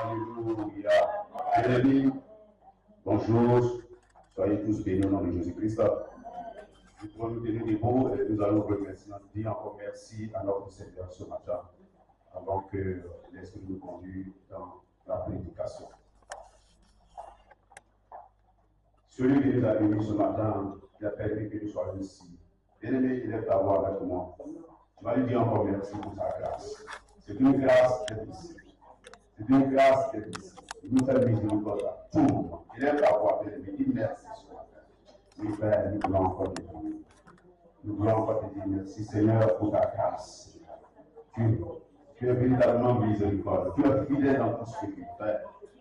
Alléluia. Bien-aimés, bonjour. Soyez tous bénis au nom de Jésus-Christ. Nous pouvons nous tenir debout et nous allons remercier, dire encore merci à notre Seigneur ce matin, avant que l'Esprit nous conduise dans la prédication. Celui qui nous a bénis ce matin, il a permis que nous soyons ici. Bien-aimé, il est à voir avec moi. Tu vas lui dire encore merci pour sa grâce. C'est une grâce d'être ici. C'est une grâce d'être ici. Il nous fait miséricorde à tout moment. Il est à voir, bien-aimé. Dis merci ce matin. Oui, Père, nous voulons encore te dire. Nous voulons encore te dire merci, Seigneur, pour ta grâce. Tu es véritablement miséricorde. Tu es fidèle dans tout ce que tu fais.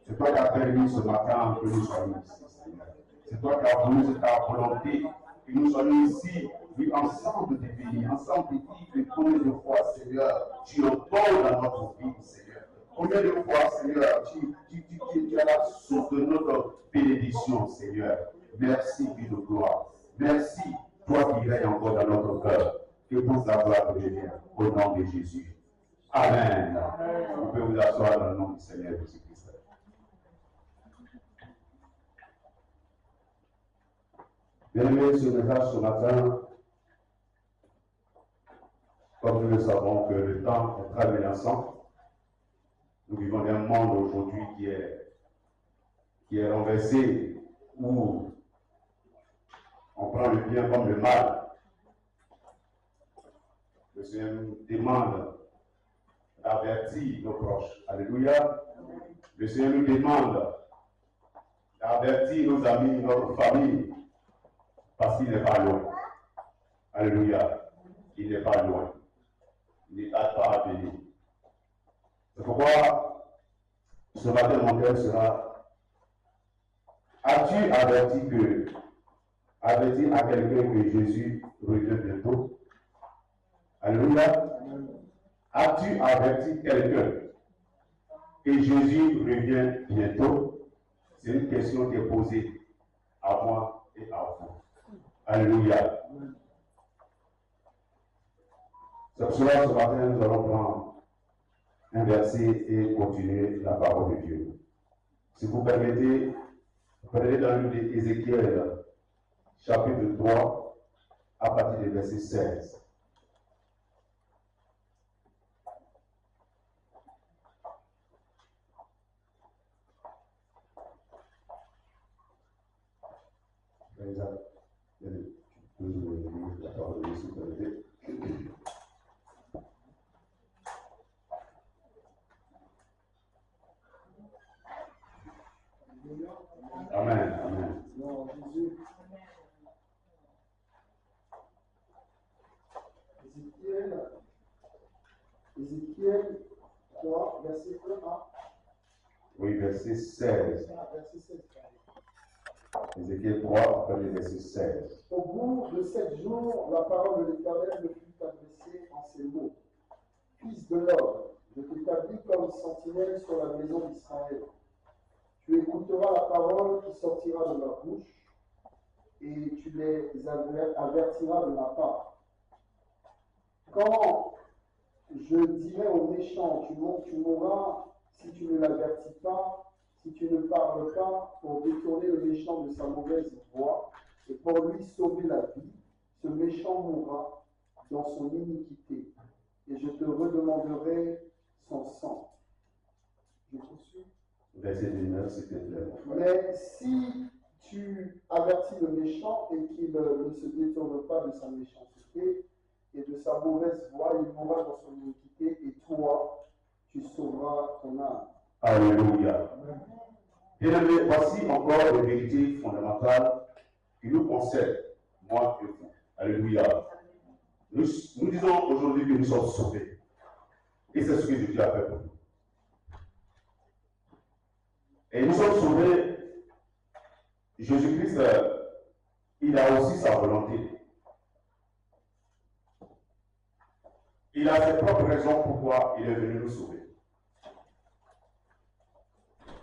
C'est toi qui as permis ce matin que nous soyons ici, Seigneur. C'est toi qui as voulu, c'est ta volonté que nous soyons ici, oui, ensemble de bénis, ensemble de dire que combien de fois, Seigneur, tu ordonnes dans notre vie, Seigneur. Combien de fois, Seigneur, tu as la source de notre bénédiction, Seigneur. Merci, Dieu de gloire. Merci, toi qui règnes encore dans notre cœur. Que toute la gloire te revienne au nom de Jésus. Amen. Vous pouvez vous asseoir dans le nom du Seigneur Jésus-Christ. Bien-aimés, ce message ce matin, comme nous le savons que le temps est très menaçant, nous vivons dans un monde aujourd'hui qui est renversé, où on prend le bien comme le mal. Le Seigneur nous demande d'avertir nos proches. Alléluia. Le Seigneur nous demande d'avertir nos amis, notre famille, parce qu'il n'est pas loin. Alléluia. Il n'est pas loin. Il n'est pas à venir. C'est pourquoi ce matin, mon cœur sera: as-tu averti à quelqu'un que Jésus revient bientôt? Alléluia. As-tu averti quelqu'un que Jésus revient bientôt? C'est une question qui est posée à moi et à vous. Alléluia. C'est pour cela, ce matin, nous allons prendre un verset et continuer la parole de Dieu. Si vous permettez, prenez dans le livre d'Ézéchiel, chapitre 3, à partir du verset 16. Amen, amen. Ézéchiel 3, verset 1 à. Oui, verset 16. Verset 16. Ézéchiel 3, verset 16. Au bout de 7 jours, la parole de l'Éternel me fut adressée en ces mots. Fils de l'homme, je t'établis comme sentinelle sur la maison d'Israël. Tu écouteras la parole qui sortira de ma bouche et tu les avertiras de ma part. Quand je dirai aux méchants, tu mourras si tu ne l'avertis pas, si tu ne parles pas pour détourner le méchant de sa mauvaise voie et pour lui sauver la vie, ce méchant mourra dans son iniquité et je te redemanderai son sang. Je poursuis. Verset 19, s'il te plaît. Mais si tu avertis le méchant et qu'il ne se détourne pas de sa méchanceté et de sa mauvaise voie, il mourra dans son iniquité et toi, tu sauveras ton âme. Alléluia. Bien-aimés, voici encore des vérités fondamentales qui nous concernent, moi et vous. Alléluia. Nous disons aujourd'hui que nous sommes sauvés. Et c'est ce que Dieu a fait pour nous. Et nous sommes sauvés. Jésus-Christ, il a aussi sa volonté. Il a ses propres raisons pourquoi il est venu nous sauver.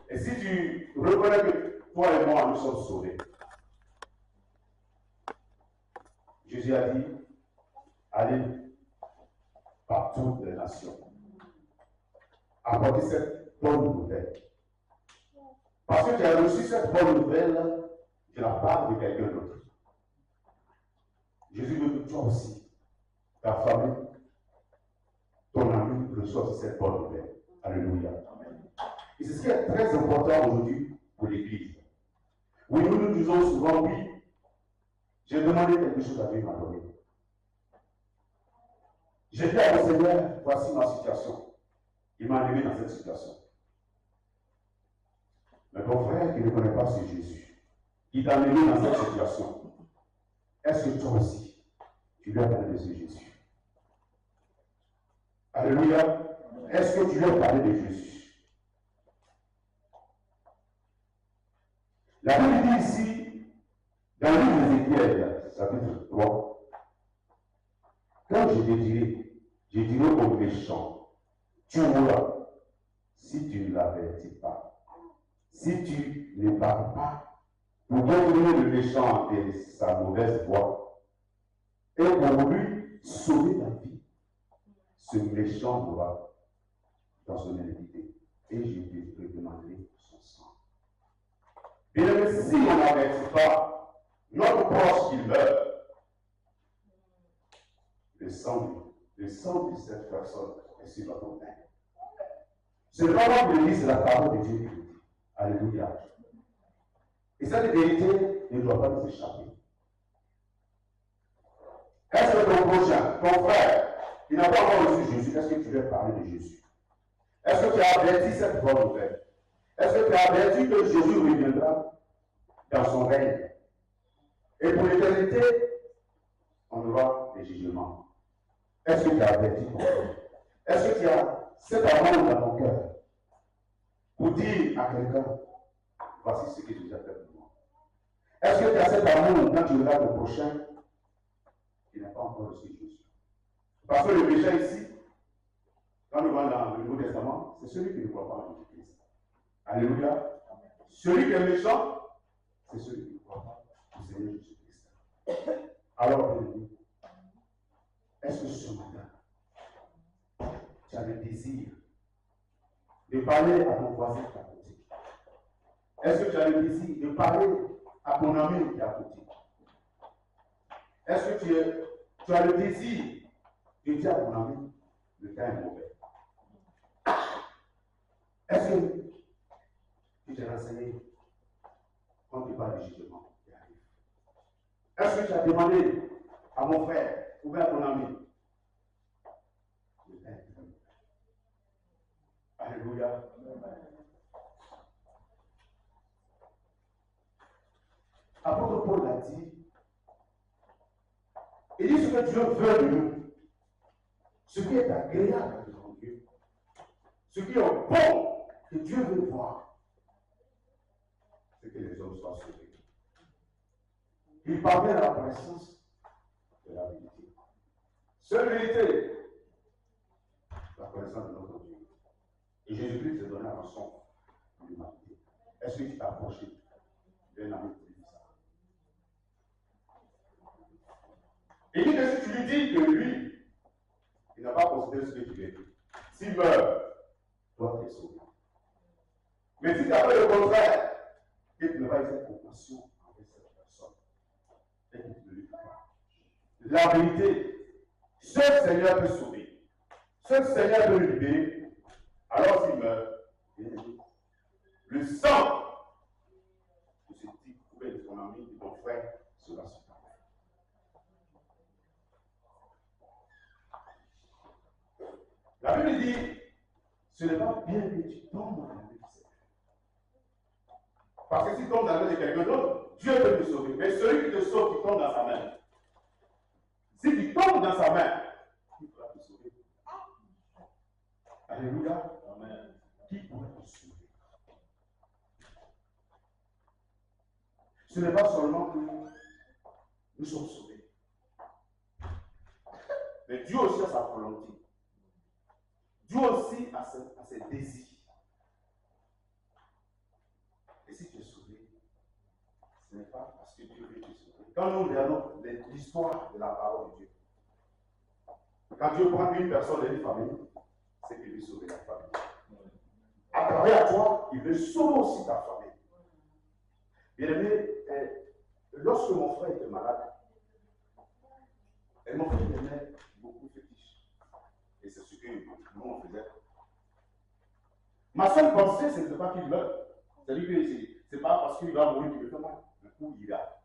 Et si tu reconnais que toi et moi, nous sommes sauvés, Jésus a dit, allez par toutes les nations. Apportez cette bonne nouvelle Parce que tu as reçu cette bonne nouvelle de la part de quelqu'un d'autre. Jésus veut que toi aussi, ta famille, ton ami reçoivent cette bonne nouvelle. Alléluia. Et c'est ce qui est très important aujourd'hui pour l'Église. Oui, nous disons souvent, oui, j'ai demandé quelque chose à Dieu, il m'a donné. J'ai dit à mon Seigneur, voici ma situation. Il m'a amené dans cette situation. Mais ton frère qui ne connaît pas ce Jésus, il t'a amené dans cette situation. Est-ce que toi aussi, tu lui as parlé de ce Jésus? Alléluia. Est-ce que tu lui as parlé de Jésus? La Bible dit ici, dans le livre d'Ézéchiel, chapitre 3, quand je dirai au méchant, tu mourras si tu ne l'avertis pas. Si tu ne parles pas pour détourner le méchant de sa mauvaise voie et pour lui sauver la vie, ce méchant mourra dans son iniquité et je te demanderai son sang. Bien, si on n'avertit pas notre proche qui meurt, le sang de cette personne est sur notre main. Ce n'est pas moi qui le dis, c'est la parole de Dieu qui le dit. Alléluia. Et cette vérité ne doit pas nous échapper. Est-ce que ton prochain, ton frère, il n'a pas encore reçu Jésus, est-ce que tu lui as parlé de Jésus? Est-ce que tu as averti cette bonne nouvelle? Est-ce que tu as averti que Jésus reviendra dans son règne? Et pour l'éternité, on aura des jugements. Est-ce que tu as averti ton frère? Est-ce que tu as cet amour dans ton cœur pour dire à quelqu'un, voici ce que Jésus a fait pour moi? Est-ce que tu as cet amour quand tu regardes ton prochain qui n'a pas encore reçu Jésus? Parce que le péché ici, quand nous allons dans le Nouveau Testament, c'est celui qui ne croit pas en Jésus-Christ. Alléluia. Celui qui est méchant, c'est celui qui ne croit pas au Seigneur Jésus-Christ. Alors, est-ce que ce matin, tu as le désir de parler à ton voisin qui est à côté? Est-ce que tu as le désir de parler à ton ami qui est à côté? Est-ce que tu as le désir de dire à ton ami, le temps est mauvais? Est-ce que tu t'es renseigné quand tu parles du jugement qui arrive? Est-ce que tu as demandé à mon frère ou à ton ami? Le temps est mauvais. Alléluia. Apôtre Paul a dit, il dit ce que Dieu veut de nous, ce qui est agréable devant Dieu, ce qui est bon que Dieu veut voir, c'est que les hommes soient sauvés. Il parvient à la connaissance de la vérité. Seule vérité, la connaissance de notre Dieu. Et Jésus-Christ s'est donné à rançon de l'humanité. Est-ce que tu t'es approché d'un ami pour lui dire ça? Et dit que si tu lui dis que lui, il n'a pas considéré ce que tu lui as dit, s'il meurt, toi tu es sauvé. Mais si tu as fait le contraire, que tu n'as pas eu cette compassion avec cette personne, et que tu ne lui fais pas. La vérité, seul Seigneur peut sauver. Seul Seigneur peut le libérer. Alors s'il meurt, le sang de ce type, de ton ami, de ton frère, sera sur ta main. La Bible dit, ce n'est pas bien que tu tombes dans la main du Seigneur. Parce que si tu tombes dans la main de quelqu'un d'autre, Dieu peut te sauver. Mais celui qui te sauve, tu tombes dans sa main. Si tu tombes dans sa main, il pourra te sauver. Alléluia. Amen. Qui pourrait te sauver? Ce n'est pas seulement que nous sommes sauvés. Mais Dieu aussi a sa volonté. Dieu aussi a ses désirs. Et si tu es sauvé, ce n'est pas parce que Dieu veut te sauver. Quand nous regardons l'histoire de la parole de Dieu, quand Dieu prend une personne et une famille, c'est qu'il veut sauver la famille. À travers toi, il veut sauver aussi ta famille. Bien-aimé, lorsque mon frère était malade, mon frère aimait beaucoup fétiche. Et c'est ce que nous on faisait. Ma seule pensée, ce n'était pas qu'il meurt. C'est-à-dire que c'est pas parce qu'il va mourir qu'il me fait mal. Le coup, il a.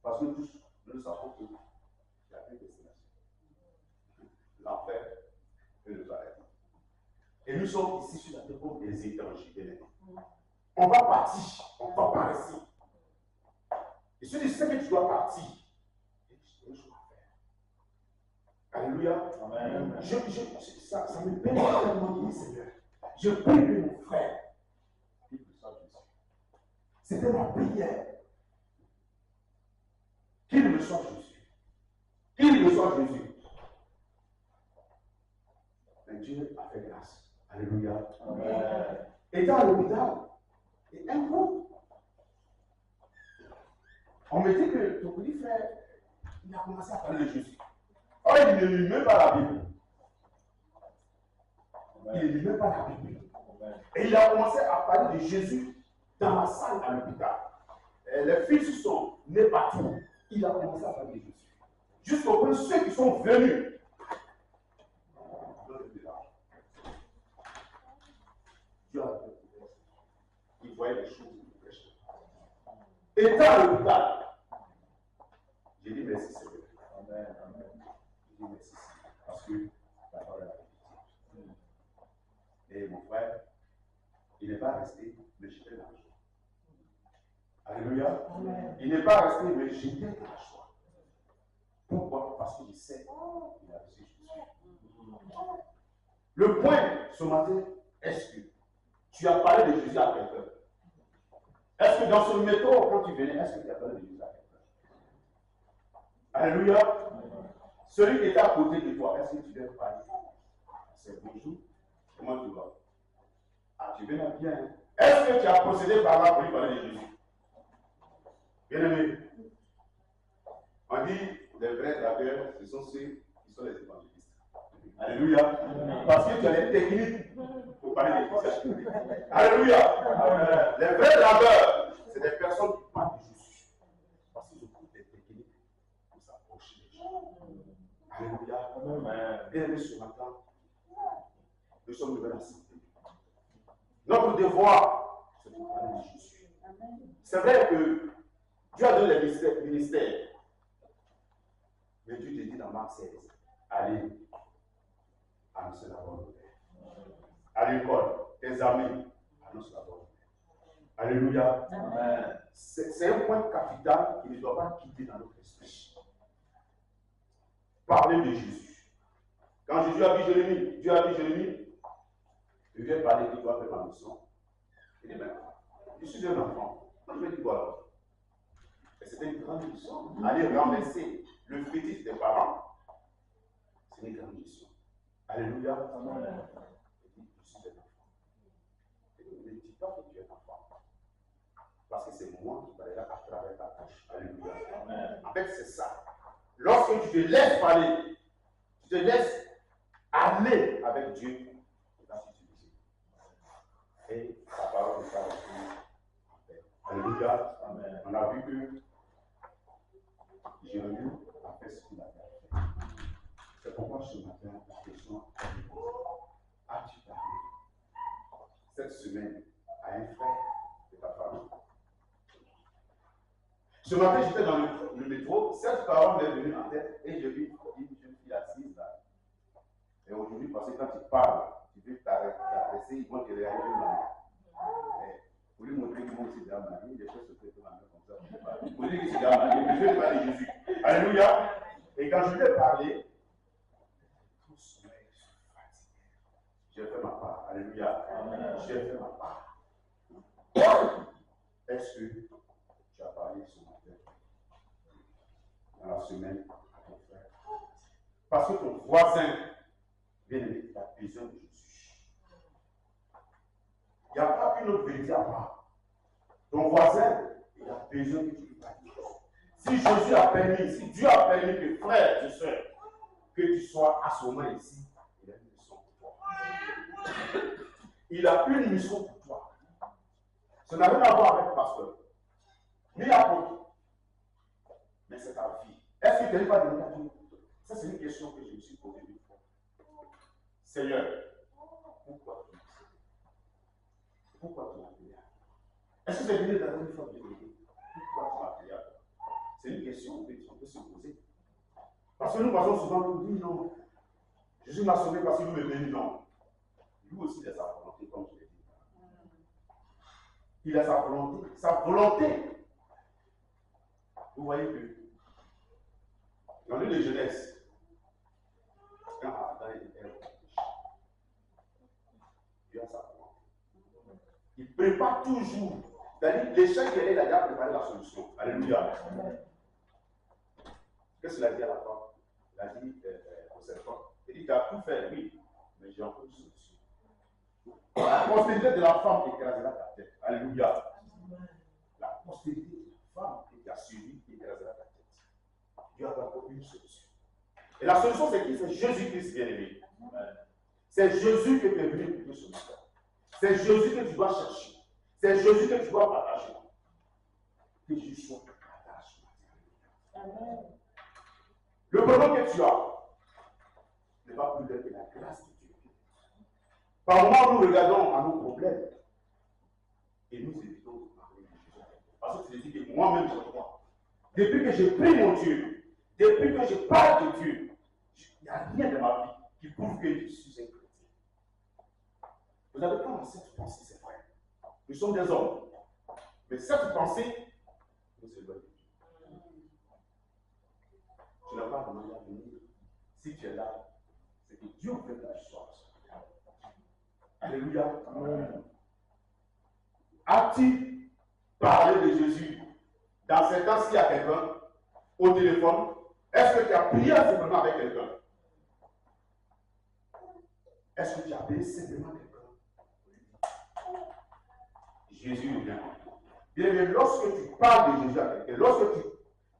Parce que tous, nous savons qu'il y a une destination. L'enfer et le paradis. Et nous sommes ici sur la terre comme des étrangers. On va partir, on ne va pas rester. Et si tu sais que tu dois partir, il y a une chose à faire. Alléluia. Amen. Ça me peine tellement, Seigneur. Je prie que mon frère, qu'il le soit Jésus. C'était ma prière. Qu'il me soit Jésus. Qu'il me soit Jésus. Mais Dieu a fait grâce. Alléluia. Amen. Étant à l'hôpital, et un coup, on me dit que ton petit frère, il a commencé à parler de Jésus. Or, il ne lit même pas la Bible. Il ne lit même pas la Bible. Et il a commencé à parler de Jésus dans la salle à l'hôpital. Les fils sont nés partout. Il a commencé à parler de Jésus. Jusqu'au point, ceux qui sont venus. Dieu a fait. Il voyait les choses qu'il prêchait. Étant à l'hôpital, j'ai dit merci Seigneur. Amen. J'ai dit merci Seigneur. Parce que la parole est la vérité. Et mon frère, il n'est pas resté, mais j'étais dans la joie. Alléluia. Amen. Il n'est pas resté, mais j'étais dans la joie. Pourquoi? Parce que je sais qu'il a reçu Jésus. Le point ce matin, est-ce que tu as parlé de Jésus à quelqu'un? Est-ce que dans ce métro, quand tu venais, est-ce que tu as parlé de Jésus à quelqu'un? Alléluia. Amen. Celui qui était à côté de toi, est-ce que tu lui as parlé? C'est bonjour. Comment tu vas? Ah, tu viens bien. Est-ce que tu as procédé par là pour lui parler de Jésus? Bien-aimé, on dit les vrais dragueurs, ce sont ceux qui sont les évangélistes. Alléluia. Parce que tu as les techniques pour parler de Jésus. Alléluia. Les vrais dragueurs, c'est des personnes qui parlent de Jésus. Parce qu'ils ont des techniques pour s'approcher des gens. Alléluia. Bien-aimé, ce matin, nous sommes de la santé. Notre devoir, c'est de parler de Jésus. C'est vrai que Dieu a donné les ministères. Mais Dieu te dit dans Marc 16, allez annoncer la bonne nouvelle. À l'école, tes amis, annonce la bonne nouvelle. Alléluia. Amen. C'est un point capital qui ne doit pas quitter dans notre esprit. Parler de Jésus. Quand Jésus a dit Jérémie, Dieu a dit Jérémie, je viens parler de toi, faire ma mission. Il dit, mais je suis un enfant. Moi, je vais dire quoi? Et c'était une grande mission. Aller renverser le fétiche des parents, c'est une grande mission. Alléluia. Amen. Il dit, je suis un enfant. Et ne dis pas que tu es un enfant. Parce que c'est moi qui parlerai à travers ta bouche. Alléluia. Amen. En fait, c'est ça. Lorsque tu te laisses parler, tu te laisses aller avec Dieu, et sa parole est pas en paix. Alléluia. Amen. On a vu que Jérémie a fait ce qu'il a fait. C'est pourquoi ce matin, la question est: as-tu parlé cette semaine à un frère de ta famille? Ce matin, j'étais dans le métro, cette parole m'est venue en tête et j'ai vu une jeune fille assise là. Et aujourd'hui, parce que quand tu parles, tu veux t'adresser, ils vont te réagir mal. Pour lui montrer qu'ils vont aussi déjà marié, des choses se font la main comme ça. Pour lui dire qu'il s'est déjà marié, mais je vais parler de Jésus. Alléluia. Et quand je lui ai parlé, tout sommeil, je suis fatigué. J'ai fait ma part. Alléluia. J'ai fait ma part. Est-ce que tu as parlé ce matin, dans la semaine, à ton frère? Parce que ton voisin, bien aimé, il a besoin de Jésus. Il n'y a pas une autre vérité à part. Ton voisin, il a besoin que tu lui parles. Si Jésus a permis, si Dieu a permis que frère et soeur, que tu sois à ce moment ici, il a une mission pour toi. Il a une mission pour toi. Ça n'a rien à voir avec le pasteur. Ni apôtre. Mais c'est ta vie. Est-ce que tu n'es pas donné à Dieu? Ça, c'est une question que je me suis posée une fois. Seigneur, pourquoi tu m'as sauvé? Pourquoi tu m'as appelé? Est-ce que c'est venu dans une fois de vérité? Pourquoi tu m'as appelé à toi? C'est une question qu'on peut se poser. Parce que nous passons souvent pour dire non. Jésus m'a sauvé parce qu'il veut me bénir. Non. Lui aussi, il a sa volonté, comme je l'ai dit. Il a sa volonté. Sa volonté. Vous voyez que dans le livre de Genèse, quand Adam et Ève ont péché, Dieu a sa volonté. Il prépare toujours. C'est-à-dire, l'échec qu'il il a déjà préparé la solution. Alléluia. Qu'est-ce qu'il a dit à la femme? Il a dit au serpent, il dit, tu as tout fait, oui, mais j'ai encore une solution. La postérité de la femme écrasera ta tête. Alléluia. La postérité de la femme qui a suivi écrasera ta tête. Dieu a encore une solution. Et la solution, c'est qui? C'est Jésus-Christ bien-aimé. C'est Jésus que tu es venu écouter ce matin. C'est Jésus que tu dois chercher. C'est Jésus que tu dois partager. Que Jésus soit ton partage. Amen. Le problème que tu as n'est pas plus grand que la grâce de Dieu. Par moments, nous regardons à nos problèmes et nous évitons de parler de Jésus. Parce que tu te dis que moi-même, je crois. Depuis que j'ai pris mon Dieu, depuis que je parle de Dieu, il n'y a rien de ma vie qui prouve que je suis un chrétien. Vous avez pas cette pensée, c'est vrai. Nous sommes des hommes. Mais cette pensée nous éloigne de Dieu. Tu n'as pas demandé à venir. Si tu es là, c'est que Dieu veut que tu sois. Alléluia. Amen. As-tu parlé de Jésus dans ces temps-ci à quelqu'un au téléphone? Est-ce que tu as prié simplement avec quelqu'un? Est-ce que tu as prié simplement avec quelqu'un? Jésus vient. Bien, mais lorsque tu parles de Jésus à quelqu'un, lorsque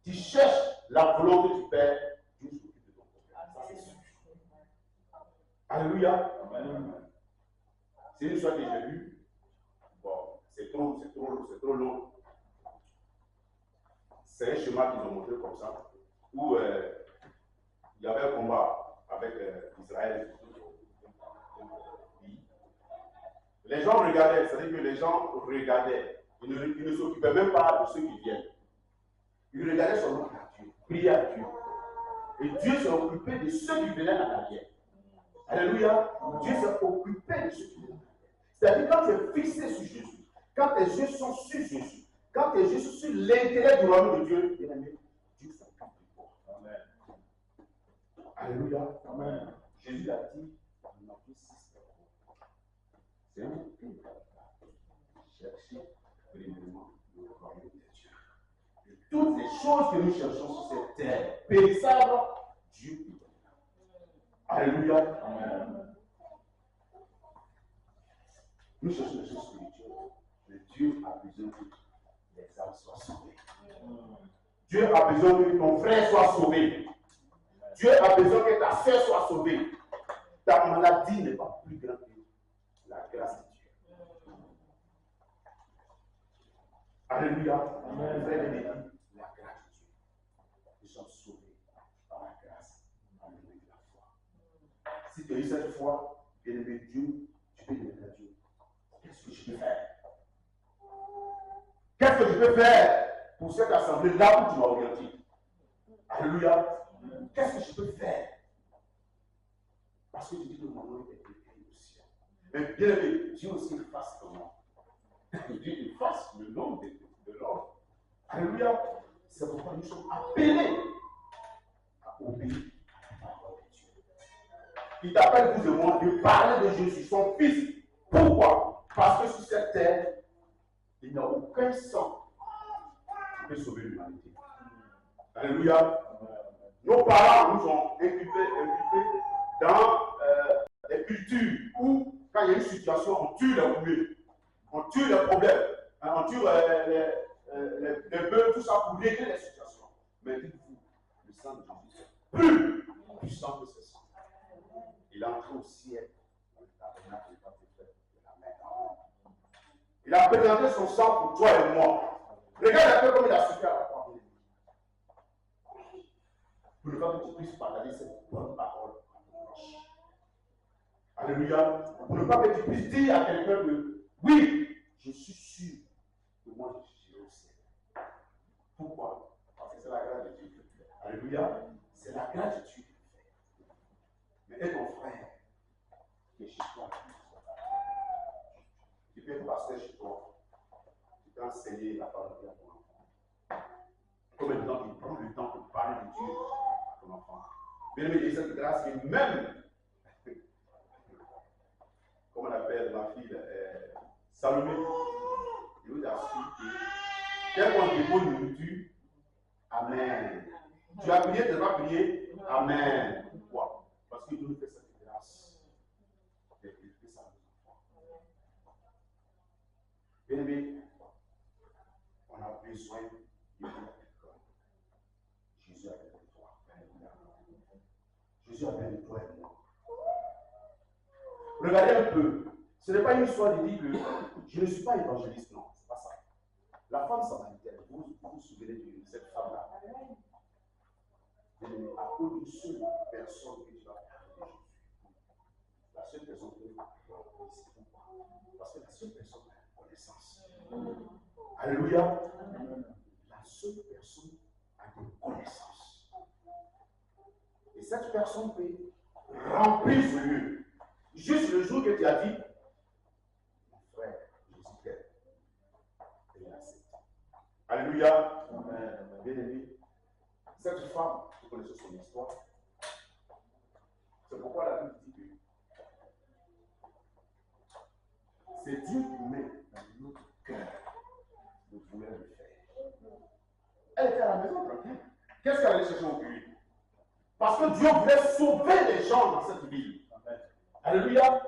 tu cherches la volonté du Père, Dieu s'occupe de ton problème. Ça, c'est sûr. Alléluia. Amen. C'est une histoire que j'ai vue. Bon, c'est trop long. C'est un schéma qu'ils ont montré comme ça, où il y avait un combat avec Israël. Les gens regardaient, c'est-à-dire que les gens regardaient. Ils ne s'occupaient même pas de ceux qui viennent. Ils regardaient seulement à Dieu, priaient à Dieu. Et Dieu s'est occupé de ceux qui venaient à la guerre. Alléluia. Dieu s'est occupé de ceux qui venaient à la guerre. C'est-à-dire quand tu es fixé sur Jésus, quand tes yeux sont sur Jésus, quand tes yeux sont sur l'intérêt du royaume de Dieu, Dieu s'occupe de toi. Amen. Alléluia. Amen. Jésus a dit dans Matthieu 6, c'est un peu chercher premièrement le royaume de Dieu. Et toutes les choses que nous cherchons sur cette terre, périssables, Dieu nous donne. Alléluia. Amen. Nous cherchons les choses spirituelles, mais Dieu a besoin que les âmes soient sauvées. Dieu a besoin que ton frère soit sauvé. Dieu a besoin que ta soeur soit sauvée. Ta maladie n'est pas plus grande que la grâce de Dieu. Alléluia. Amen. Frère et la grâce de Dieu. Nous sommes sauvés par la grâce. Amen. De la foi. Si tu as eu cette foi, bien-aimé Dieu, tu peux demander à Dieu. Qu'est-ce que je peux faire? Qu'est-ce que je peux faire pour cette assemblée là où tu m'as orienté? Alléluia. Qu'est-ce que je peux faire? Parce que tu dis que mon nom est écrit au ciel. Mais bien aimé, Dieu aussi efface ton nom. Dieu efface le nom de l'homme. Alléluia. C'est pourquoi nous sommes appelés à obéir à la parole de Dieu. Il t'appelle vous et moi de parler de Jésus, son fils. Pourquoi? Parce que sur cette terre, il n'y a aucun sang qui peut sauver l'humanité. Alléluia. Nos parents nous ont inculqués dans les cultures où, quand il y a une situation, on tue les boulets, on tue les problèmes, on tue les bœufs, tout ça pour régler les situations. Mais dites-vous, le sang de Jésus est plus puissant que ce sang. Il est entré au ciel dans le tabernacle de la main. Il a présenté son sang pour toi et moi. Regarde un peu comme il a souffert à la croix. Pour ne pas que tu puisses partager cette bonne parole à ton proche. Alléluia. Pour ne pas que tu puisses dire à quelqu'un que oui, je suis sûr que moi je suis au ciel. Pourquoi? Parce que c'est la grâce de Dieu qui le fait. Alléluia. C'est la grâce de Dieu qui le fait. Mais est ton frère qui est chez toi. Tu peux être pasteur chez toi. Tu peux enseigner la parole de Dieu à ton enfant. Combien de temps il prend le temps pour parler de Dieu à ton enfant? Bien aimé, cette grâce qui même, comme on appelle ma fille, Salomé, il vous assure que dès qu'on dépose une nourriture, Amen. Tu as prié, tu n'as pas prié, Amen. Pourquoi? Parce que Dieu nous fait cette grâce d'élever ça à nos enfants. Bien aimé, on a besoin de Dieu. Jésus a béni toi. Jésus a béni toi et moi. Regardez un peu. Ce n'est pas une histoire de dire que je ne suis pas évangéliste, non, c'est pas ça. La femme samaritaine, vous vous souvenez de cette femme-là. À cause d'une seule personne que tu as parlé de Jésus. La seule personne que tu as parlé, c'est pourquoi? Parce que la seule personne a une connaissance. Alléluia. La seule personne a une connaissance. Et cette personne peut remplir ce lieu. Juste le jour que tu as dit, mon frère, Jésus t'aime. Et il accepte. Alléluia. Bien aimé. Cette femme, vous connaissez son histoire. C'est pourquoi la Bible dit que c'est Dieu qui met dans notre cœur de vouloir le faire. Elle était à la maison tranquille. Qu'est-ce qu'elle allait chercher au puits? Parce que Dieu voulait sauver les gens dans cette ville. Alléluia.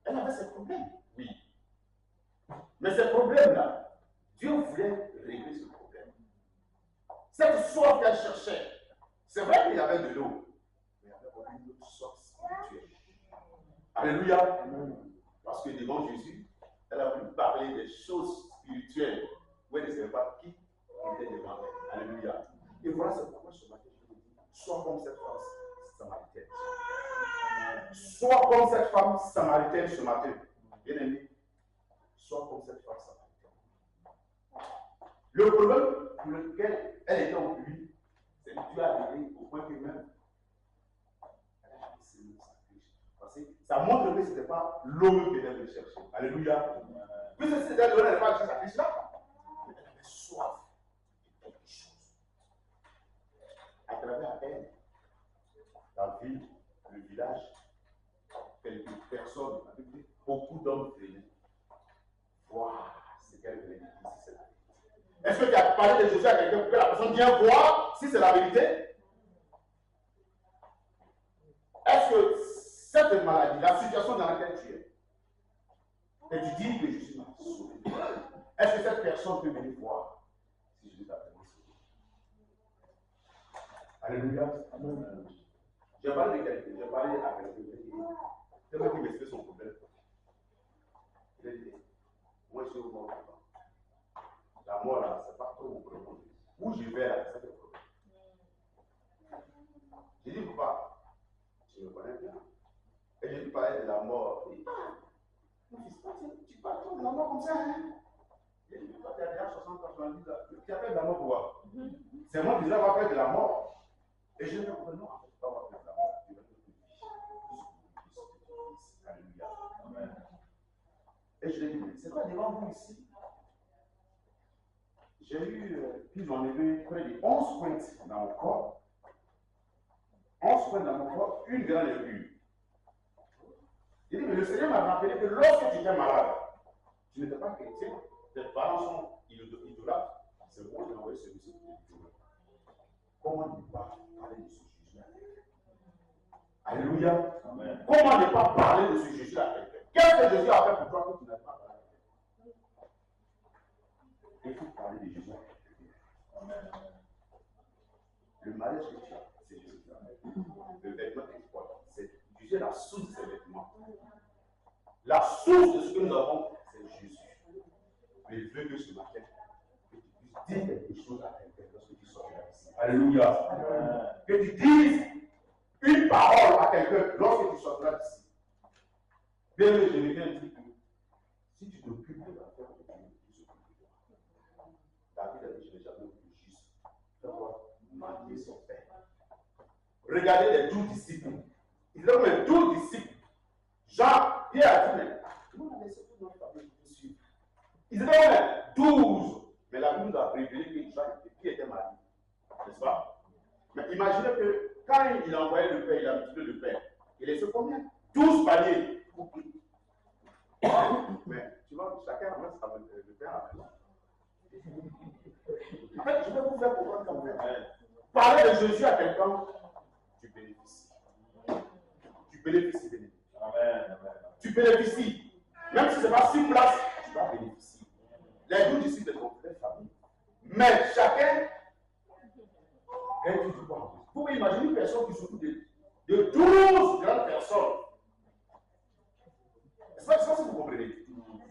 Elle avait ses problèmes, oui. Mais ces problèmes-là, Dieu voulait régler ce problème. Cette soif qu'elle cherchait, c'est vrai qu'il y avait de l'eau, mais il y avait une autre soif spirituelle. Alléluia. Parce que devant Jésus, elle a voulu parler des choses spirituelles où elle ne savait pas qui était devant elle. Alléluia. Et voilà, c'est pourquoi ce matin, je vous dis, sois comme cette femme samaritaine. Sois comme cette femme samaritaine ce matin. Bien aimé, sois comme cette femme samaritaine. Le problème pour lequel elle était en pluie, c'est que Dieu a arrivé au point que même elle a laissé le sacrifice. Parce que ça montre que ce n'était pas l'homme qu'elle allait chercher. Alléluia. Puisque c'était l'homme, elle n'avait pas ce sacrifice-là. Elle avait soif de quelque chose. À travers elle, la ville, le village, quelques personnes, beaucoup d'hommes venaient voir ce qu'elle venait de dire, si c'est la vérité. Est-ce que tu as parlé de Jésus à quelqu'un pour que la personne vienne voir si c'est la vérité? Est-ce que cette maladie, la situation dans laquelle tu es, et tu dis que Jésus m'a sauvé, est-ce que cette personne peut venir voir si Jésus t'a vraiment sauvé? Alléluia. J'ai parlé de quelqu'un, j'ai parlé à quelqu'un. Quelqu'un qui m'explique son problème. Il a dit, moi je suis au mort. La mort là, c'est pas trop mon problème. Où je vais là, c'est le problème. J'ai dit, papa, tu me connais bien. Et j'ai lui parlé de la mort. Et mon fils, tu parles trop de la mort comme ça, hein? J'ai dit, toi, tu as déjà 60 ans, 70 ans. Tu appelles de la mort pour quoi? C'est moi qui vais avoir peur de la mort. Et je lui ai dit, non, en fait, tu pas avoir peur de la mort. Tu vas te dire, alléluia. Amen. Et je lui ai dit, c'est quoi devant vous ici? J'ai eu, puis j'en ai vu près de 11 pointes dans mon corps. 11 pointes dans mon corps, une grande aiguille. J'ai dit, mais le Seigneur m'a rappelé que lorsque tu étais malade, tu n'étais pas chrétien, tes parents sont idolâtres. C'est moi qui ai envoyé celui-ci pour l'idolâtre. Comment ne pas parler de ce Jésus-là? Alléluia. Amen. Comment ne pas parler de ce Jésus-là? Qu'est-ce que Jésus a fait pour toi que tu n'as pas parlé? Il faut parler de Jésus. Amen. Le mariage que tu as, c'est Jésus qui l'a fait. Le vêtement que tu portes, c'est Jésus la source de ces vêtements. La source de ce que nous avons, c'est Jésus. Mais il veut que ce matin, que tu dis quelque chose à quelqu'un lorsque tu sortiras d'ici. Alléluia. Que tu dises une parole à quelqu'un lorsque tu sortiras d'ici. Bien que je viens dire que si tu t'occupes de l'affaire de Dieu, tu s'occupes de toi. David a dit, je n'ai jamais vu le juste. Fais-toi mendier son père. Regardez les 12 disciples. Ils ont les 12 disciples. Jean, Pierre a dit, mais comment on a laissé tout notre famille pour te suivre? Ils étaient même 12. Mais la Bible nous a révélé que Jean qui était marié. N'est-ce pas? Mais imaginez que quand il a envoyé le père, il a multiplié le père. Il laissait combien? 12 paniers. Mais tu vois, chacun ramène le père à la maison. En fait, je vais vous faire comprendre quand même. Parler de Jésus à quelqu'un, tu bénéficies. Tu bénéficies, bénéficies. Amen. Tu bénéficies. Même si ce n'est pas sur place, tu vas bénéficier. Les 12 disciples de ton frère famille. Mais chacun est toujours bon. Vous pouvez imaginer une personne qui s'occupe de 12 grandes personnes. C'est pas ça que vous comprenez.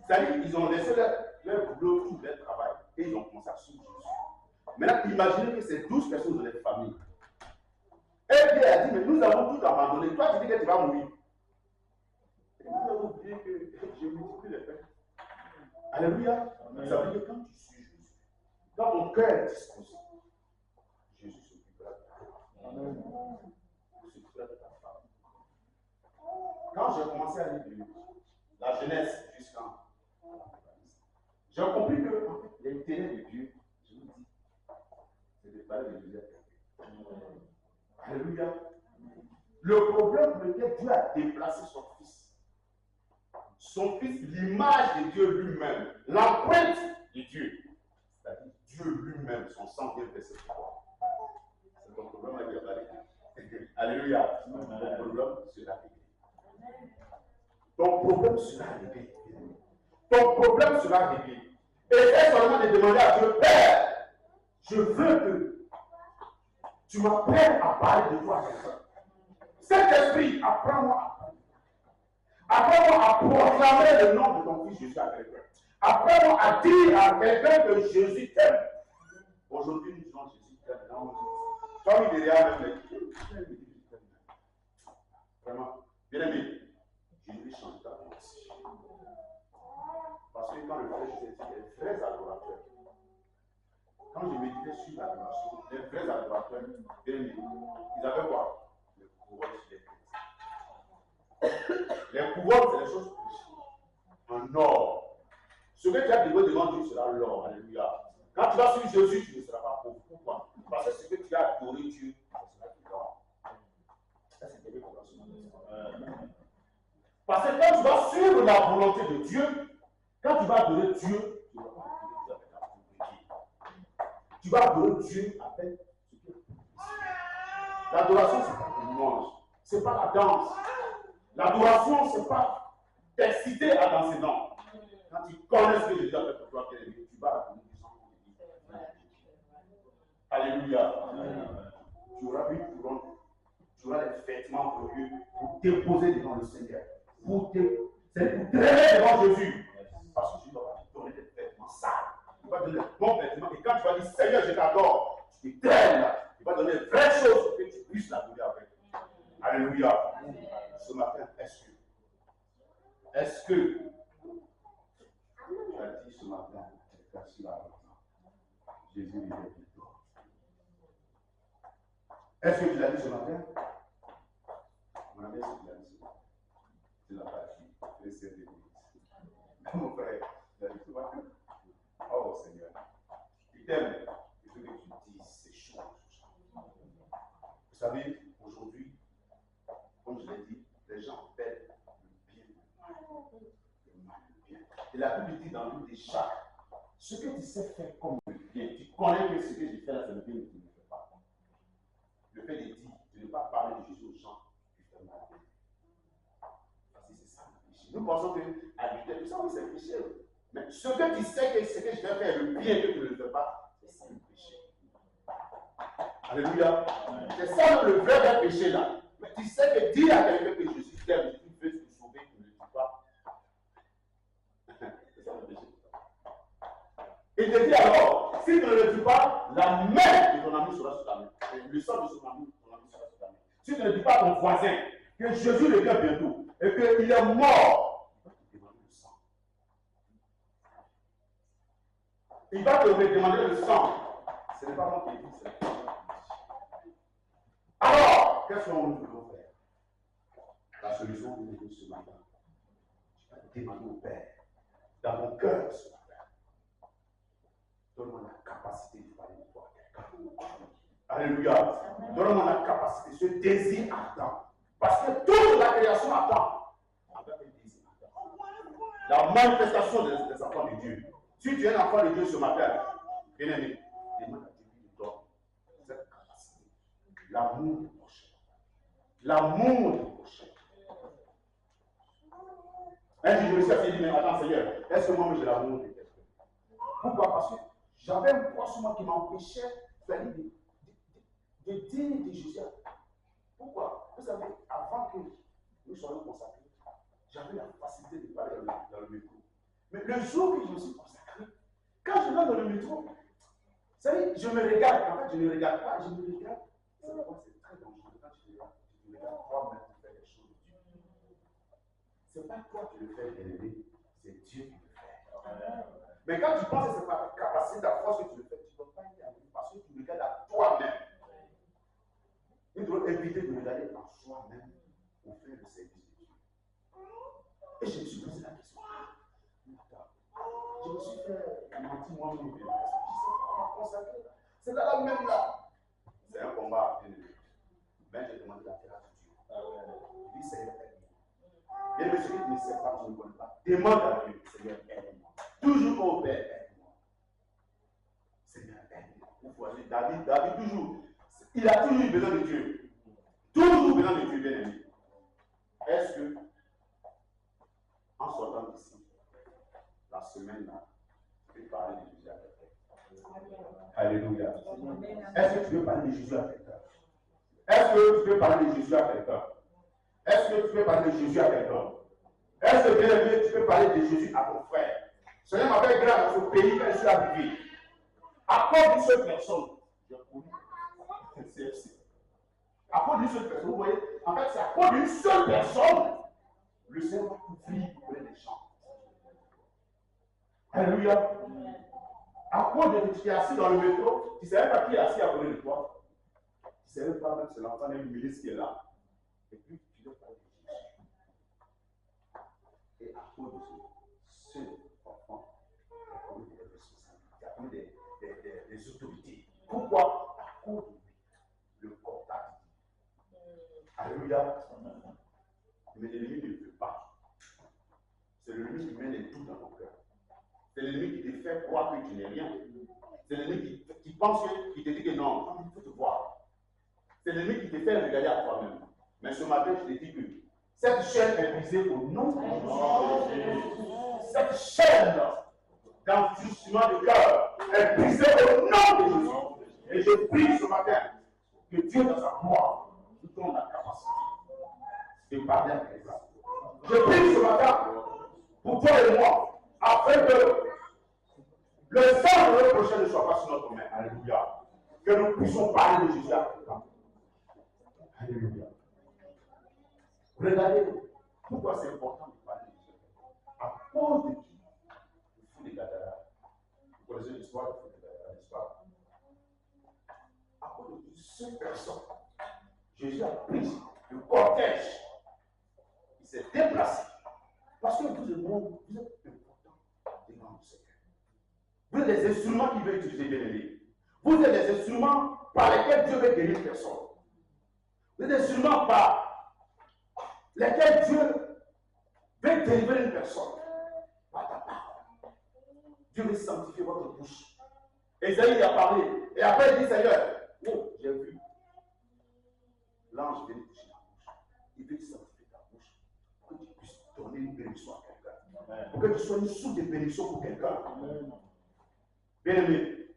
C'est-à-dire qu'ils ont laissé leur boulot, tout leur travail, et ils ont commencé à suivre Jésus. Maintenant, imaginez que ces 12 personnes de leur famille. Et Pierre a dit, mais nous avons tout abandonné. Toi, tu dis que tu vas mourir. Et nous avons oublié que je multiplie les pains. Alléluia. Ça veut dire que quand tu suis Jésus, quand ton cœur est disposé, Jésus s'occupera de toi. Il s'occupera de ta femme. Quand j'ai commencé à lire la Genèse jusqu'en j'ai compris que en fait, l'intérêt de Dieu, je vous dis, c'est de parler de Jésus à quelqu'un. Alléluia. Le problème pour lequel Dieu a déplacé son fils, l'image de Dieu lui-même, l'empreinte de Dieu, c'est-à-dire Dieu lui-même, son sang vient verser sur toi. C'est ton problème à dire. Alléluia. Ton problème sera réglé. Ton problème sera réglé. Ton problème sera réglé. Et c'est seulement de demander à Dieu, Père, je veux que tu m'apprennes à parler de toi à quelqu'un. Cet esprit, apprends-moi à proclamer le nom de ton fils Jésus à quelqu'un. Apprends-moi à dire à quelqu'un que Jésus t'aime. Aujourd'hui, nous disons Jésus t'aime. Comme il est là, même vraiment, bien aimé, Jésus change ta vie aussi. Parce que quand le frère Jésus dit les vrais adorateurs, quand je méditais sur l'adoration, les vrais adorateurs, bien aimé, ils avaient quoi? Le pouvoir sur les têtes. Les pouvoirs, c'est les choses en or. Ce que tu as besoin devant Dieu sera l'or. Alléluia. Quand tu vas sur Jésus, tu ne seras pas pauvre. Pourquoi? Parce que ce que tu as adoré Dieu, ce sera l'or. Ça, c'est quelque chose. Parce que quand tu vas suivre la volonté de Dieu, quand tu vas adorer Dieu, tu ne vas pas adorer Dieu avec la pauvreté. Tu vas adorer Dieu avec ce qui est possible. L'adoration, ce n'est pas le louange. Ce n'est pas la danse. L'adoration, ce n'est pas t'exciter à danser. Non. Quand tu connais ce que Jésus a fait pour toi, tu vas adorer du sang de Dieu. Alléluia. Tu auras une couronne. Tu auras des vêtements glorieux pour déposer devant le Seigneur. C'est pour traîner devant Jésus. Parce que tu ne vas pas te donner des vêtements sales. Tu vas donner des bons vêtements. Et quand tu vas dire Seigneur, je t'adore, tu te traînes là. Tu vas donner des vraies choses pour que tu puisses l'adorer avec. Alléluia. Ce matin, est-ce que tu as dit ce matin, sur la route, Jésus est avec toi? Est-ce que tu l'as dit ce matin? Mon ami, est-ce que tu l'as dit ce matin? Tu l'as pas dit. Laissez l'église. Mon frère, tu l'as dit ce matin? Oh Seigneur, il t'aime. Il faut que tu dises ces choses. Vous savez, aujourd'hui, comme je l'ai dit, les gens perdent le bien, le mal, le bien. Et la Bible dit dans le livre des Jacques, ce que tu sais faire comme le bien, tu connais que ce que j'ai fait là, c'est le bien, mais tu ne le fais pas. Le fait de dire, de ne pas parler de Jésus aux gens, tu fais mal. Parce que c'est ça le péché. Nous pensons que habiter tout ça, oui, c'est le péché. Mais ce que tu sais que ce que je vais faire, le bien que tu ne le fais pas, c'est ça le péché. Alléluia. C'est ça le vrai péché là. Mais tu sais que dire à quelqu'un que Jésus t'aime, que tu veux te sauver, tu ne le dis pas. C'est ça le péché. Il te dit alors, si tu ne le dis pas, la main de ton ami sera sur ta main. Le sang de ton ami sera sur ta main. Si tu ne dis pas à ton voisin que Jésus revient bientôt et qu'il est mort, il va te demander le sang. Il va te demander le sang. Ce n'est pas moi qui dis, c'est toi. Alors, qu'est-ce qu'on doit faire? La solution est ce matin. Tu vas demander au Père, dans ton cœur ce matin, donne-moi la capacité de parler de toi à quelqu'un. Alléluia. Donne-moi la capacité, ce désir ardent. Parce que toute la création attend avec un désir ardent. La manifestation des enfants de Dieu. Si tu es un enfant de Dieu ce matin, bien aimé, demande à Dieu de te donner cette capacité. L'amour du prochain. L'amour du prochain. Un jour, je me suis assis et dit, mais attends, Seigneur, est-ce que moi, j'ai l'amour de quelqu'un? Pourquoi? Parce que j'avais un poids sur moi qui m'empêchait de dire de Jésus. Pourquoi? Vous savez, avant que nous soyons consacrés, j'avais la facilité de parler dans le métro. Mais le jour que je me suis consacré, quand je vais dans le métro, vous savez, je me regarde. En fait, je ne me regarde pas, je me regarde. C'est très dangereux quand tu me regardes toi-même pour faire les choses de Dieu. Ce n'est pas toi qui le fais, bien-aimé, c'est Dieu qui le fait. Mais quand tu penses que c'est par ta capacité, ta force que tu le fais, tu ne peux pas y arriver parce que tu regardes à toi-même. Nous devons éviter de regarder en soi-même pour faire le service de Dieu. Et je me suis posé la question. Je me suis fait mentir moi-même. C'est là même là. C'est un combat. Mais j'ai demandé la grâce de Dieu. Il dit, Seigneur, aide-moi. Bien, celui qui ne sait pas, tu ne connais pas. Demande à Dieu, Seigneur, aide-moi. Toujours au Père, aide-moi. Seigneur, aide-moi. Vous voyez, David toujours. Il a toujours eu besoin de Dieu. Toujours besoin de Dieu, bien aimé. Est-ce que, en sortant d'ici, la semaine là, tu peux parler de Jésus à quelqu'un? Alléluia. Est-ce que tu peux parler de Jésus à quelqu'un? Est-ce que tu peux parler de Jésus à quelqu'un? Est-ce que tu peux parler de Jésus à quelqu'un? Est-ce que, bien aimé, tu peux parler de Jésus à ton frère? Seigneur m'avait grâce dans ce pays quand je suis arrivé. À cause d'une seule personne, j'ai connu le CFC. À cause d'une seule personne, vous voyez, en fait, c'est à cause d'une seule personne, le Seigneur va ouvrir pour les gens. Alléluia. À cause de tu es assis dans le métro, tu ne savais pas qui est assis à côté de toi. Tu ne savais pas même que c'est l'enfant d'un ministre qui est là. Et puis, tu dois parler de Jésus. Et à cause de ce seul enfant, il a connu des responsabilités, il a connu des autorités. Pourquoi? À cause de lui, le contact. Alléluia. Mais l'ennemi ne veut pas. C'est l'ennemi qui met les doutes dans ton cœur. C'est l'ennemi qui te fait croire que tu n'es rien. C'est l'ennemi qui pense, qui te dit que non, il faut te voir. C'est l'ennemi qui te fait regarder à toi-même. Mais ce matin, je te dis que cette chaîne est brisée au nom de Jésus. Cette chaîne d'endurcissement de cœur est brisée au nom de Jésus. Et je prie ce matin que Dieu, dans sa gloire, nous donne la capacité de parler à quelqu'un. Je prie ce matin pour toi et moi, afin que le sang de notre prochain ne soit pas sur notre main. Alléluia. Que nous puissions parler de Jésus à quelqu'un. Alléluia. Regardez, pourquoi c'est important de parler de Jésus? À cause de qui? Le fou des Gadara. Vous connaissez l'histoire du fou des Gadara, n'est-ce pas? À cause d'une seule personne, Jésus a pris le cortège. Il s'est déplacé. Parce que vous et moi, vous êtes importants devant le Seigneur. Vous êtes des instruments qu'il veut utiliser, bien aimés. Vous êtes des instruments par lesquels Dieu veut guérir une personne. Vous êtes des instruments par lesquels Dieu veut délivrer une personne. Par ta parole. Dieu veut sanctifier votre bouche. Ésaïe a parlé. Et après, il dit, Seigneur, oh, j'ai vu. L'ange vient de toucher la bouche. Il veut sanctifier ta bouche. Pour que tu puisses donner une bénédiction à quelqu'un. Pour que tu sois une source de bénédiction pour quelqu'un. Bien aimé,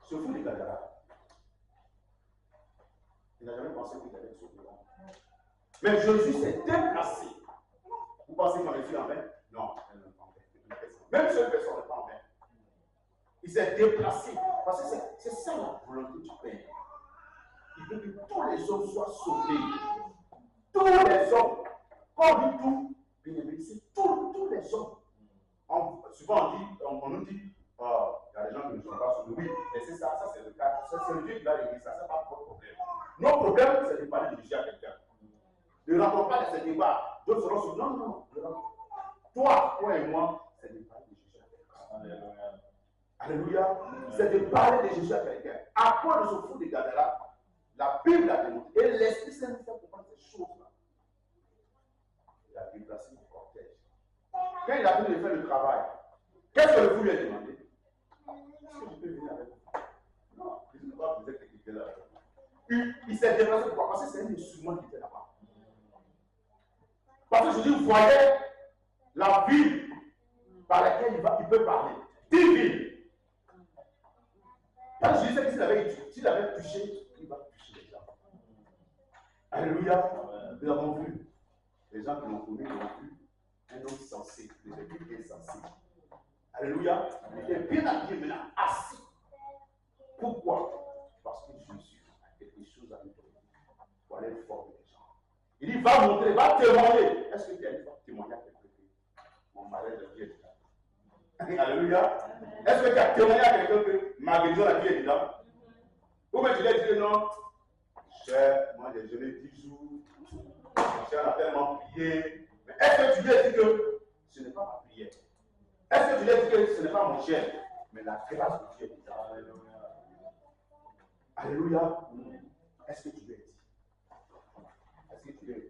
ce fou des Gadara, il n'a jamais pensé qu'il allait sauver l'homme. Mais Jésus s'est déplacé. Vous pensez qu'on est fait en vain? Non, elle n'est pas en vain. Même si une personne n'est pas en vain. Il s'est déplacé. Parce que c'est ça la volonté du Père. Il veut que tous les hommes soient sauvés. Tous les hommes. Quand on dit tout, bien aimé, c'est tous les hommes. Souvent on nous dit, il y a des gens qui ne sont pas sauvés. Oui, mais c'est ça, c'est le cas. C'est le Dieu qui va l'église, ça, c'est pas votre problème. Notre problème, c'est de parler de Jésus à quelqu'un. Ne rentrons pas dans ces débats. D'autres seront sauvés. Non, non, non. Toi et moi, c'est de parler de Jésus à quelqu'un. Alléluia. C'est de parler de Jésus à quelqu'un. À quoi de se foutre des Gadara, la Bible a démontré. Et l'Esprit Saint nous fait comprendre ces choses-là. Il a déplacé le cortège. Quand il a fini de faire le travail, qu'est-ce que le fou lui a demandé? Est-ce que je peux venir avec vous? Non, je ne sais pas vous êtes équipé là. Il s'est déplacé pourquoi? Parce que c'est un instrument qui était là-bas. Parce que Jésus voyait la ville par laquelle il peut parler. 10 villes. Parce que Jésus sait que s'il avait touché, il va toucher les gens. Alléluia. Nous avons vu, les gens qui l'ont connu, l'ont vu, un homme sensé, des équipes insensés. Alléluia. Il est bien habillé maintenant, assis. Pourquoi? Parce que Jésus a quelque chose à nous donner pour aller former les gens. Il dit, va montrer, va témoigner. Est-ce que tu as une fois témoigné à quelqu'un? Mon mari de Dieu est dedans. Alléluia. Est-ce que tu as témoigné à quelqu'un que ma guérison la vie est dedans? Ou bien tu lui as dit non, cher, moi j'ai jeûné 10 jours, mon cher a tellement prié. Mais est-ce que tu lui as dit que ce n'est pas ma prière? Est-ce que tu lui as dit que ce n'est pas mon cher, mais la grâce de Dieu est dedans? Alléluia. Est-ce que tu lui as dit? Est-ce que tu lui as dit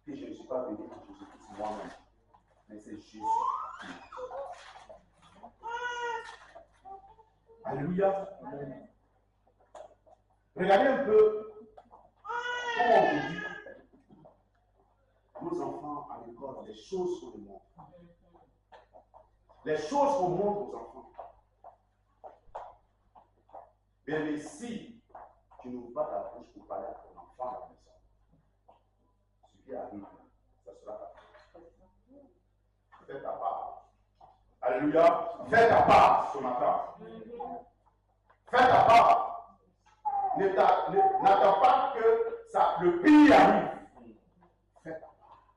que je ne suis pas venu à Jésus-Christ moi-même, mais c'est Jésus. Alléluia. Regardez un peu comment on vous dit nos enfants à l'école, les choses qu'on nous montre. Les choses qu'on montre aux enfants. Bien, mais si tu n'ouvres pas ta bouche pour parler à ton enfant à la maison, ce qui arrive, ça sera ta part. Fais ta part. Alléluia. Fais ta part ce matin. Fais ta part. N'attends pas que le pire arrive. Fais ta part.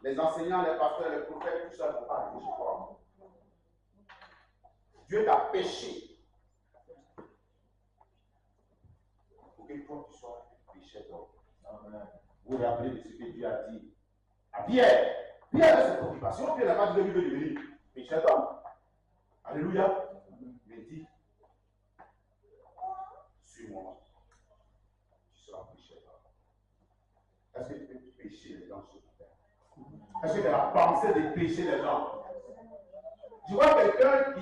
Les enseignants, les pasteurs, les prophètes, tout ça ne vont pas arriver chez toi. Dieu t'a péché pour que toi tu sois un pécheur. Vous vous rappelez de ce que Dieu a dit à Pierre. Pierre a cette préoccupation. Pierre n'a pas dit de lui devenir pécheur. Alléluia. Mais dit, suis-moi. Tu seras pécheur. Est-ce que tu peux pécher les gens sur ta terre? Est-ce que tu as la pensée de pécher les gens? Je vois quelqu'un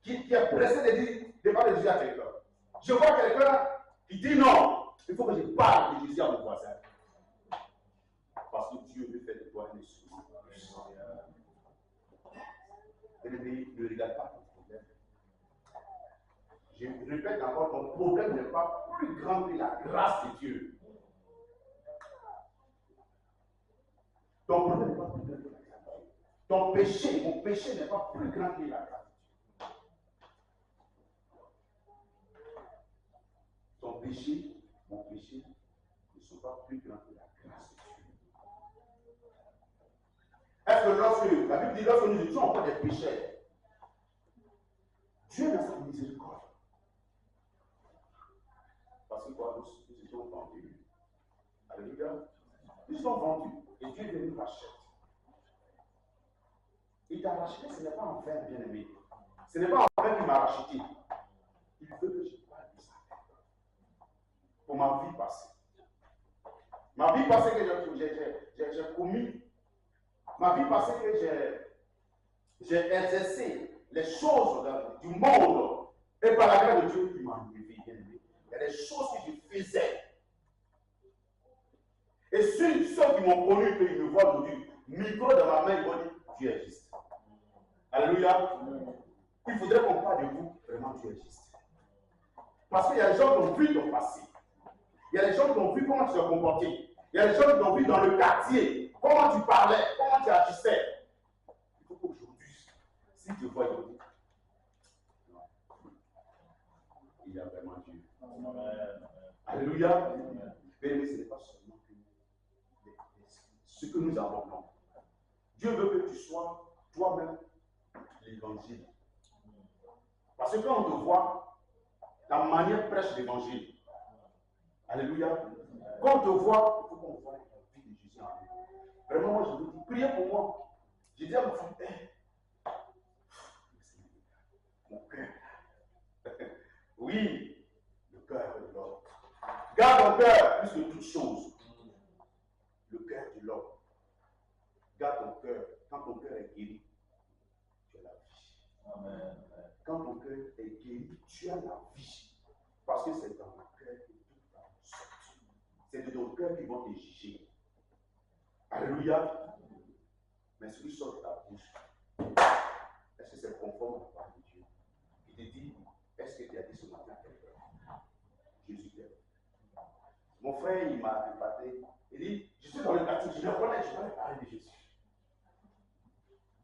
qui est pressé de parler de Jésus à quelqu'un. Je vois quelqu'un qui dit non, il faut que je parle de Jésus à mon voisin. Parce que Dieu veut faire de toi un instrument. Et ne regarde pas ton problème. Je répète encore, ton problème n'est pas plus grand que la grâce de Dieu. Ton problème n'est pas plus grand que la grâce de Dieu. Ton péché, mon péché n'est pas plus grand que la grâce de Dieu. Ton péché, mon péché, ne sont pas plus grands que la grâce de Dieu. Est-ce que la Bible dit, lorsque nous étions encore des pécheurs, Dieu n'a sa miséricorde. Parce que quoi, nous étions vendus. Alléluia. Nous sommes vendus et Dieu vient nous racheter. Il t'a racheté, ce n'est pas en vain, bien-aimé. Ce n'est pas en vain qu'il m'a racheté. Il veut que je parle de ça. Pour ma vie passée. Ma vie passée que j'ai commis. Ma vie passée que j'ai exercé les choses du monde. Et par la grâce de Dieu, il m'a enlevé. Il y a des choses que je faisais. Et ceux qui m'ont connu, qu'ils me voient aujourd'hui, micro dans ma main, ils vont dire, Dieu est juste. Alléluia. Il faudrait qu'on parle de vous, vraiment Dieu est juste. Parce qu'il y a des gens qui ont vu ton passé. Il y a des gens qui ont vu comment tu t'es comporté. Il y a des gens qui ont vu dans le quartier comment tu parlais, comment tu agissais. Il faut qu'aujourd'hui, si tu vois, il y a vraiment Dieu. Alléluia. Mais ce n'est pas seulement ce que nous avons, non. Dieu veut que tu sois toi-même l'évangile. Parce que quand on te voit, ta manière prêche l'évangile. Alléluia. Quand on te voit, il faut qu'on voit la vie de Jésus en nous. Vraiment, moi, je vous dis, priez pour moi. Je dis à ma femme, mon cœur. Oui, le cœur de l'homme. Garde ton cœur plus que toute chose. Le cœur de l'homme. Garde ton cœur. Quand ton cœur est guéri, tu as la vie. Amen. Quand ton cœur est guéri, tu as la vie. Parce que c'est dans le cœur que tout va sortir. C'est de ton cœur qu'ils vont te juger. Alléluia. Mais ce qui sort de ta bouche, est-ce que c'est conforme à la parole de Dieu? Il te dit, est-ce que tu as dit ce matin à quelqu'un? Jésus t'aime. Mon frère, il m'a épaté. Il dit, je suis dans le quartier, je le connais, je vais parler de Jésus.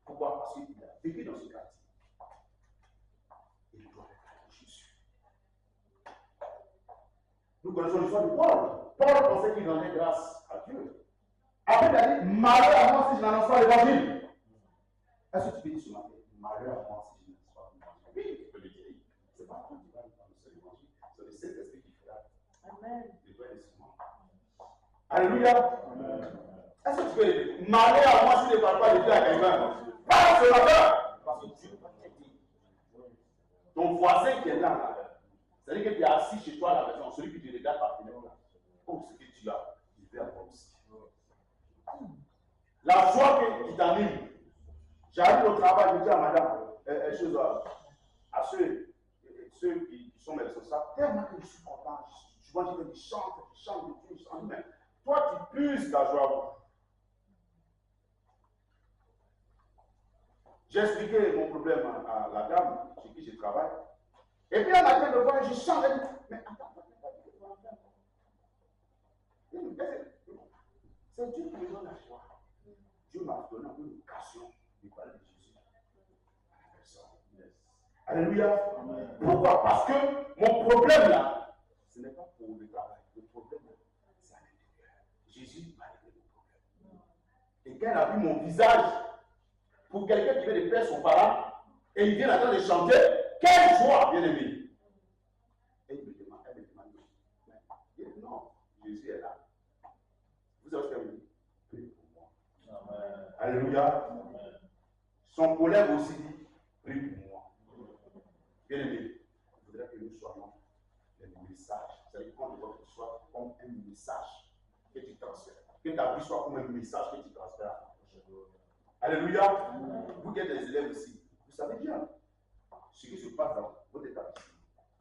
Pourquoi? Parce qu'il a vécu dans ce quartier. Il doit parler de Jésus. Nous connaissons l'histoire de Paul. Paul pensait qu'il rendait grâce à Dieu. Après, il a dit, malheur à moi si je n'annonce pas l'évangile. Est-ce que tu peux dire ce matin, malheur à moi si je n'annonce pas l'évangile? Oui, tu peux le dire. C'est pas toi qui vas annoncer l'évangile. C'est le Saint-Esprit qui fera. Amen. De toi et de moi. Alléluia. Est-ce que tu peux malheur à moi si je ne parle pas de Dieu à quelqu'un? Pas ce matin. Parce que Dieu va t'aider. Ton voisin qui est là, c'est-à-dire que tu es assis chez toi à la maison, celui qui te regarde par fenêtre là. Oh, ce que tu as, il veut avoir aussi. La joie qui t'anime. J'arrive au travail, je dis à madame, à ceux qui sont mes responsables, tellement que je suis content. Je vois qu'ils chantent de Dieu, ils chantent. Mais toi, tu puises ta joie. J'ai expliqué mon problème à la dame chez qui je travaille. Et puis elle m'a dit, me voir, je chante. Elle dit, mais attends, c'est Dieu qui me donne la joie. Dieu m'a donné une occasion de parler de Jésus à la personne. Yes. Alléluia. Amen. Pourquoi? Parce que mon problème là, ce n'est pas pour le travail. Le problème là, c'est à l'intérieur. Jésus m'a réglé le problème. Et quand elle a vu mon visage, pour quelqu'un qui veut de perdre son parent, et il vient en train de chanter, quelle joie, bien aimé. Et il me demande, non, Jésus est là. Vous savez ce qu'elle me dit? Prie pour moi. Amen. Alléluia. Amen. Son collègue aussi dit, prie pour moi. Bien aimé, il faudrait que nous soyons les messages. C'est-à-dire qu'on doit que tu sois comme un message que tu transfères. Que ta vie soit comme un message que tu transfères. Alléluia. Vous qui êtes des élèves ici, vous savez bien ce qui se passe dans votre établissement.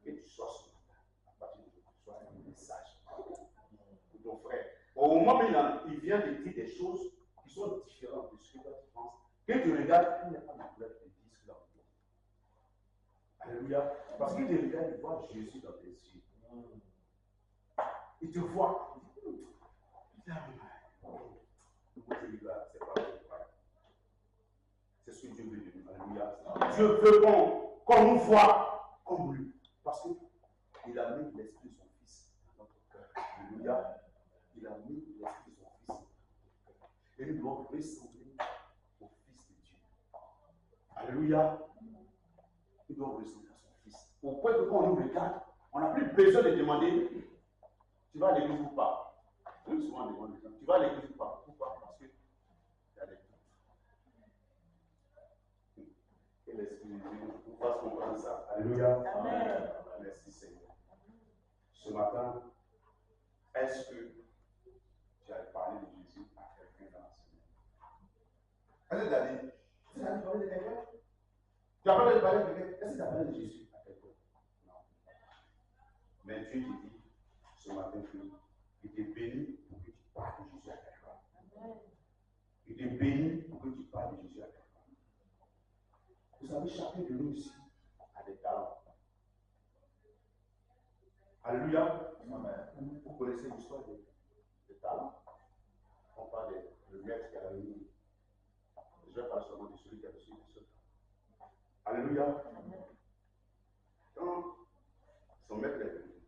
Que tu sois ce matin, à partir de que tu sois un message pour ton frère. Au moment où il vient de dire des choses qui sont différentes de ce que toi tu penses, que tu regardes, il n'est pas naturel de dire ce qu'il a dit. Alléluia. Parce qu'il te regarde, il voit Jésus dans tes yeux. Il te voit. C'est pas vrai. C'est ce que Dieu veut de nous. Alléluia. Dieu veut qu'on nous voit comme lui. Parce qu'il a mis l'esprit de son Fils dans notre cœur. Alléluia. Il a mis l'esprit de son Fils dans notre cœur. Et nous devons ressembler au Fils de Dieu. Alléluia. Nous devons ressembler à son Fils. Au point que quand on nous regarde, on n'a plus besoin de demander, tu vas à l'église ou pas? Oui, souvent on demande les gens, tu vas à l'église ou pas? Pourquoi? Parce que tu as des doutes. Que l'Esprit de Dieu nous fasse comprendre ça. Alléluia. Amen. Merci Seigneur. Ce matin, est-ce que tu as parlé de Jésus à quelqu'un dans la semaine? Est-ce que tu as dit, tu as parlé de quelqu'un? Tu as parlé de quelqu'un? Est-ce que tu as parlé de Jésus à quelqu'un? Non. Mais Dieu te dit ce matin qu'il te bénit pour que tu parles de Jésus à quelqu'un. Il te bénit pour que tu parles de Jésus à quelqu'un. Vous savez, chacun de nous ici a des talents. Alléluia. Amen. Vous connaissez l'histoire des talents. On parle de maître qui je vais parler seulement de celui qui a reçu les choses. Alléluia. Quand son maître est venu,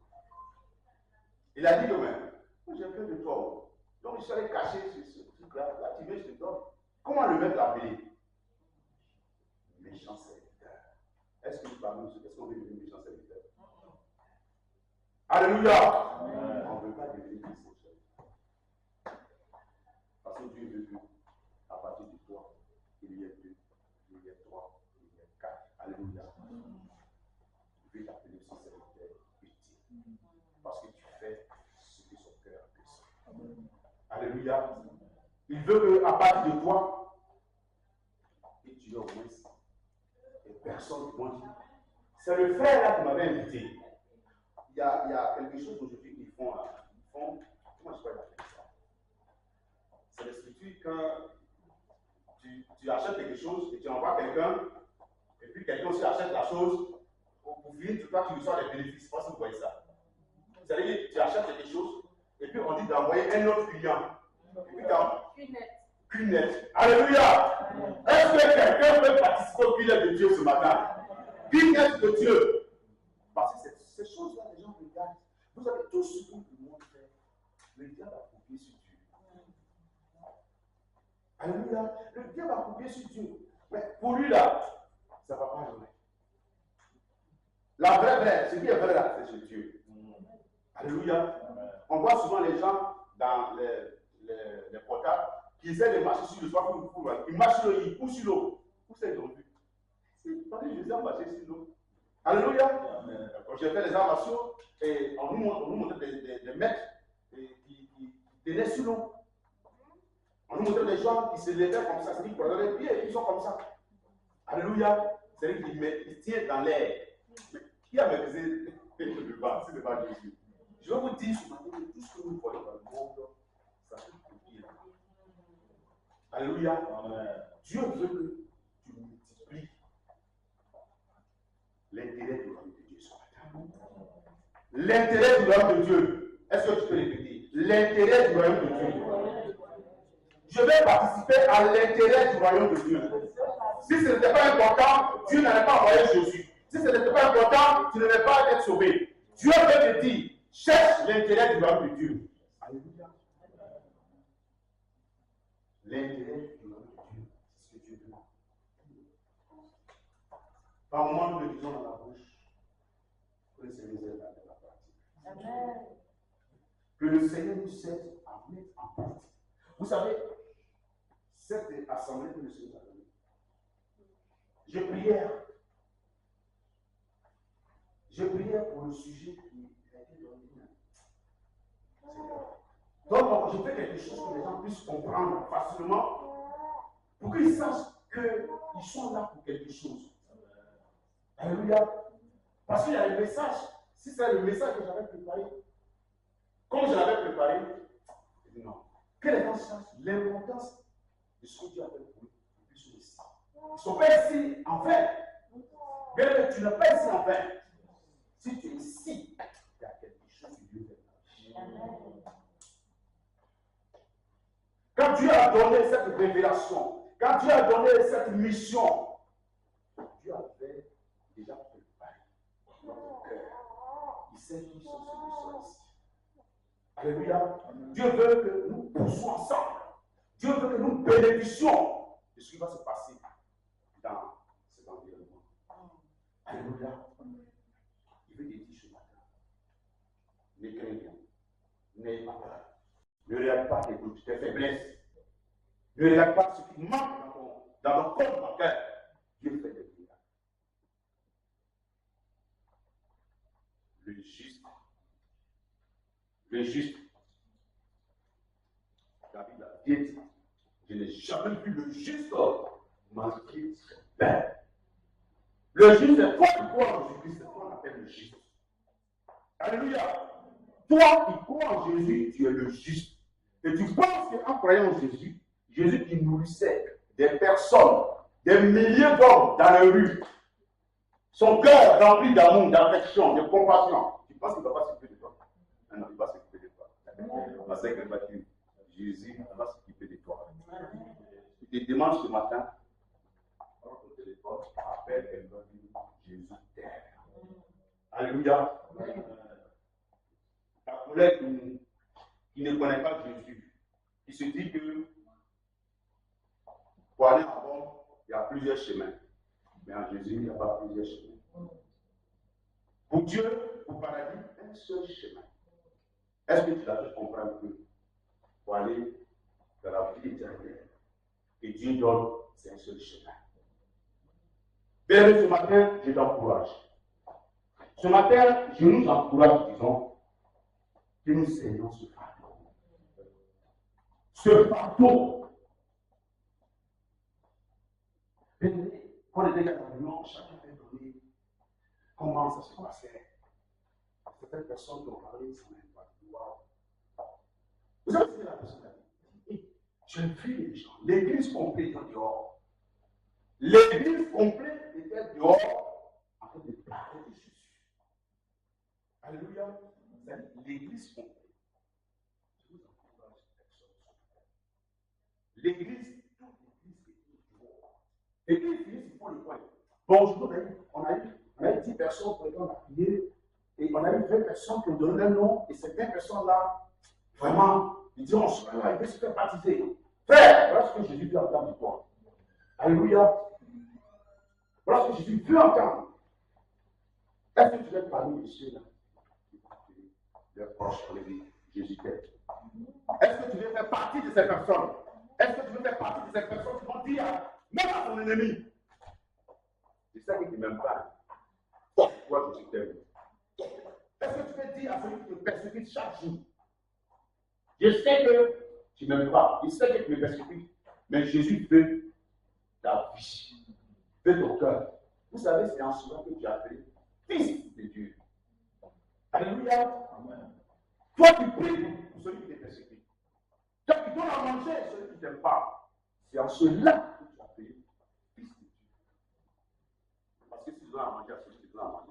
il a dit quand même, j'ai peur de toi. Donc il serait caché sur ce truc-là. Là, tu viens, je te donne. Comment le maître l'a appelé? Méchant serviteur. Est-ce que nous parlons, est-ce qu'on veut devenir méchant serviteur? Alléluia. On ne veut pas devenir méchant serviteur. Parce que Dieu veut qu'à partir de toi, il y ait 2, il y ait 3, il y ait 4. Alléluia. Il veut t'appeler son serviteur utile. Parce que tu fais ce que son cœur apprécie. Alléluia. Il veut qu'à partir de toi, et tu es au moins, et personne ne vont dire, c'est le frère là qui m'avait invité. Il y a quelque chose aujourd'hui qu'ils font, comment je peux l'appeler ça? C'est l'esprit quand tu achètes quelque chose et tu envoies quelqu'un, et puis quelqu'un aussi achète la chose, pour finir, toi tu reçois des bénéfices. Je ne sais pas si vous voyez ça. C'est-à-dire que tu achètes quelque chose, et puis on dit d'envoyer un autre client. Et puis quand Cunette. Alléluia. Est-ce que quelqu'un peut participer au Cunette de Dieu ce matin? Cunette de Dieu. Parce que ces choses-là, les gens regardent. Vous avez tout ce que le monde fait. Le diable a copié sur Dieu. Alléluia. Le diable a copié sur Dieu. Mais pour lui là, ça ne va pas jamais. La vraie, ce qui est vrai là, c'est sur Dieu. Alléluia. On voit souvent les gens dans les portables qui essaient de marcher sur le toit ils marchent sur l'eau, ils poussent sur l'eau. Où c'est qu'ils ont vu? Parce que Jésus a marché sur l'eau. Alléluia. Quand j'ai fait les arts martiaux, et on nous montrait des maîtres qui tenaient sur l'eau. On nous montrait des gens qui se levaient comme ça, c'est-à-dire qu'ils les pieds et ils sont comme ça. Alléluia. C'est-à-dire qu'ils tiennent dans l'air. Mais qui a maîtrisé le bas? C'est le bas de Jésus. Je vais vous dire ce matin que tout ce que nous voyons dans le monde, ça fait copier. Alléluia. Dieu veut que tu multiplies l'intérêt du royaume de Dieu ce matin. L'intérêt du royaume de Dieu. Est-ce que tu peux répéter? L'intérêt du royaume de Dieu. Je vais participer à l'intérêt du royaume de Dieu. Si ce n'était pas important, Dieu n'allait pas envoyer Jésus. Si ce n'était pas important, tu ne vais pas être sauvé. Dieu veut te dire, cherche l'intérêt du royaume de Dieu. Alléluia. L'intérêt du royaume de Dieu, c'est ce que Dieu veut. Par moment, nous le disons dans la bouche, que le Seigneur nous aide à la pratique. Amen. Que le Seigneur nous aide à mettre en pratique. Vous savez, cette assemblée que le Seigneur a donnée, je priais pour le sujet qui a été donné. Donc, je fais quelque chose que les gens puissent comprendre facilement pour qu'ils sachent qu'ils sont là pour quelque chose. Alléluia. Parce qu'il y a le message. Si c'est le message que j'avais préparé, comme je l'avais préparé, je dis non. Que les gens sachent l'importance de ce que Dieu a fait pour eux. Ils sont ici. Ils ne sont pas ici en vain. Bien, tu n'es pas ici en vain. Si tu es ici, il y a quelque chose que Dieu fait. Quand Dieu a donné cette révélation, quand Dieu a donné cette mission, Dieu avait déjà préparé notre cœur. Il sait qui sont ceux qui sont ici. Alléluia. Dieu veut que nous poussons ensemble. Dieu veut que nous bénéficions de ce qui va se passer dans cet environnement. Alléluia. Il veut te dire ce matin. Ne craignez rien. N'ayez pas peur. Ne regarde pas tes faiblesses. Ne regarde pas ce qui manque dans ton compte bancaire. Dieu fait des miracles. Le juste. David a dit, je n'ai jamais vu le juste manquer son pain. Le juste, c'est toi qui crois en Jésus-Christ, c'est toi qu'on appelle le juste. Alléluia. Toi qui crois en Jésus, tu es le juste. Et tu penses qu'en croyant en Jésus, Jésus qui nourrissait des personnes, des milliers d'hommes dans la rue, son cœur rempli d'amour, d'affection, de compassion, tu penses qu'il ne va pas s'occuper de toi? Non, il ne va pas s'occuper de toi. Parce que Jésus va s'occuper de toi. Il te demande ce matin, appelle quelqu'un Jésus t'aime. Alléluia. La collègue qui ne connaît pas Jésus, qui se dit que pour aller en Rome, il y a plusieurs chemins. Mais en Jésus, il n'y a pas plusieurs chemins. Pour Dieu, au paradis, un seul chemin. Est-ce que tu l'as fait comprendre que pour aller dans la vie éternelle, et Dieu donne, c'est un seul chemin. Bien, ce matin, je t'encourage. Ce matin, je nous encourage, disons, que nous saignons ce fardeau. Ce fardeau. Quand on était dans la réunion, chacun avait donné comment ça se passait. Certaines personnes qui ont parlé sans même pas pouvoir. Vous avez vu la personne qui a dit, j'ai vu les gens, l'église complète était dehors. L'église complète était dehors en train de parler de Jésus. Alléluia. L'église complète. Je vous encourage cette personne. L'église, toute l'église est dehors. L'église finit sur le point. Bonjour, on a eu 10 personnes pour lesquelles on a prié. Et on a eu 20 personnes qui ont donné leur nom. Et ces 20 personnes-là, vraiment, ils disent, on se là, ils veulent se faire baptiser. Frère, voilà ce que Jésus veut entendre de toi. Alléluia. Voilà ce que Jésus veut entendre. Est-ce que tu veux être parmi ceux-là? Les proches, Jésus t'aime. Est-ce que tu veux faire partie de ces personnes? Est-ce que tu veux faire partie de ces personnes qui vont dire, même à ton ennemi, c'est ça qui ne m'aime pas. Pourquoi Jésus t'aime? Est-ce que tu peux dire à celui qui te persécute chaque jour, je sais que tu ne m'aimes pas, il sait que tu me persécutes, mais Jésus veut ta vie, veut ton cœur. Vous savez, c'est en cela que tu as appelé Fils de Dieu. Alléluia. Amen. Toi qui pries pour celui qui te persécute. Toi qui donnes à manger à celui qui ne t'aime pas. C'est en cela que tu as appelé Fils de Dieu. Parce que si tu donnes à manger à celui qui te donne à manger,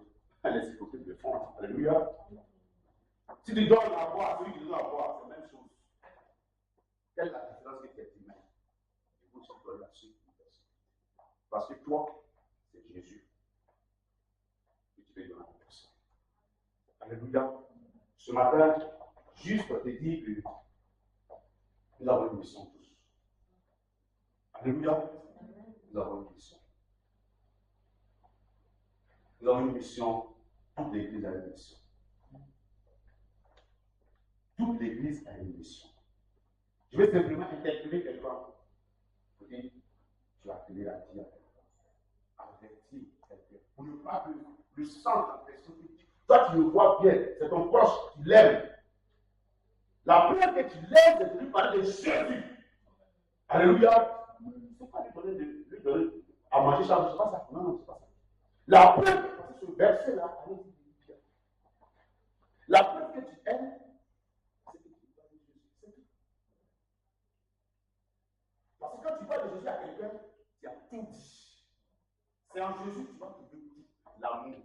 les hypocrites le font. Alléluia. Si tu donnes à boire à celui qui te donne à boire, c'est la même chose. Quelle est la différence que tu es humain? Et vous, tu donnes à celui qui te persécute. Parce que toi, c'est Jésus. Et tu veux donner à la personne. Alléluia. Ce matin, juste pour te dire que nous avons une mission tous. Alléluia. Nous avons une mission. Nous avons une mission. Toute l'église a une mission. Toute l'église a une mission. Je vais simplement interpeller quelqu'un. Pour dire, tu as appelé à dire, avertir quelqu'un. Pour ne pas que le sang de la personne. Toi, tu le vois bien, c'est ton proche, tu l'aimes. La première que tu l'aimes, c'est de lui parler de Jésus. Alléluia. Il ne faut pas lui donner à manger chaque jour, c'est pas ça. Non, c'est pas ça. La preuve, parce que ce verset-là, la preuve que tu aimes, c'est que tu parles de Jésus. C'est tout. Parce que quand tu parles de Jésus à quelqu'un, tu as tout dit. C'est en Jésus que tu vas trouver tout. L'amour,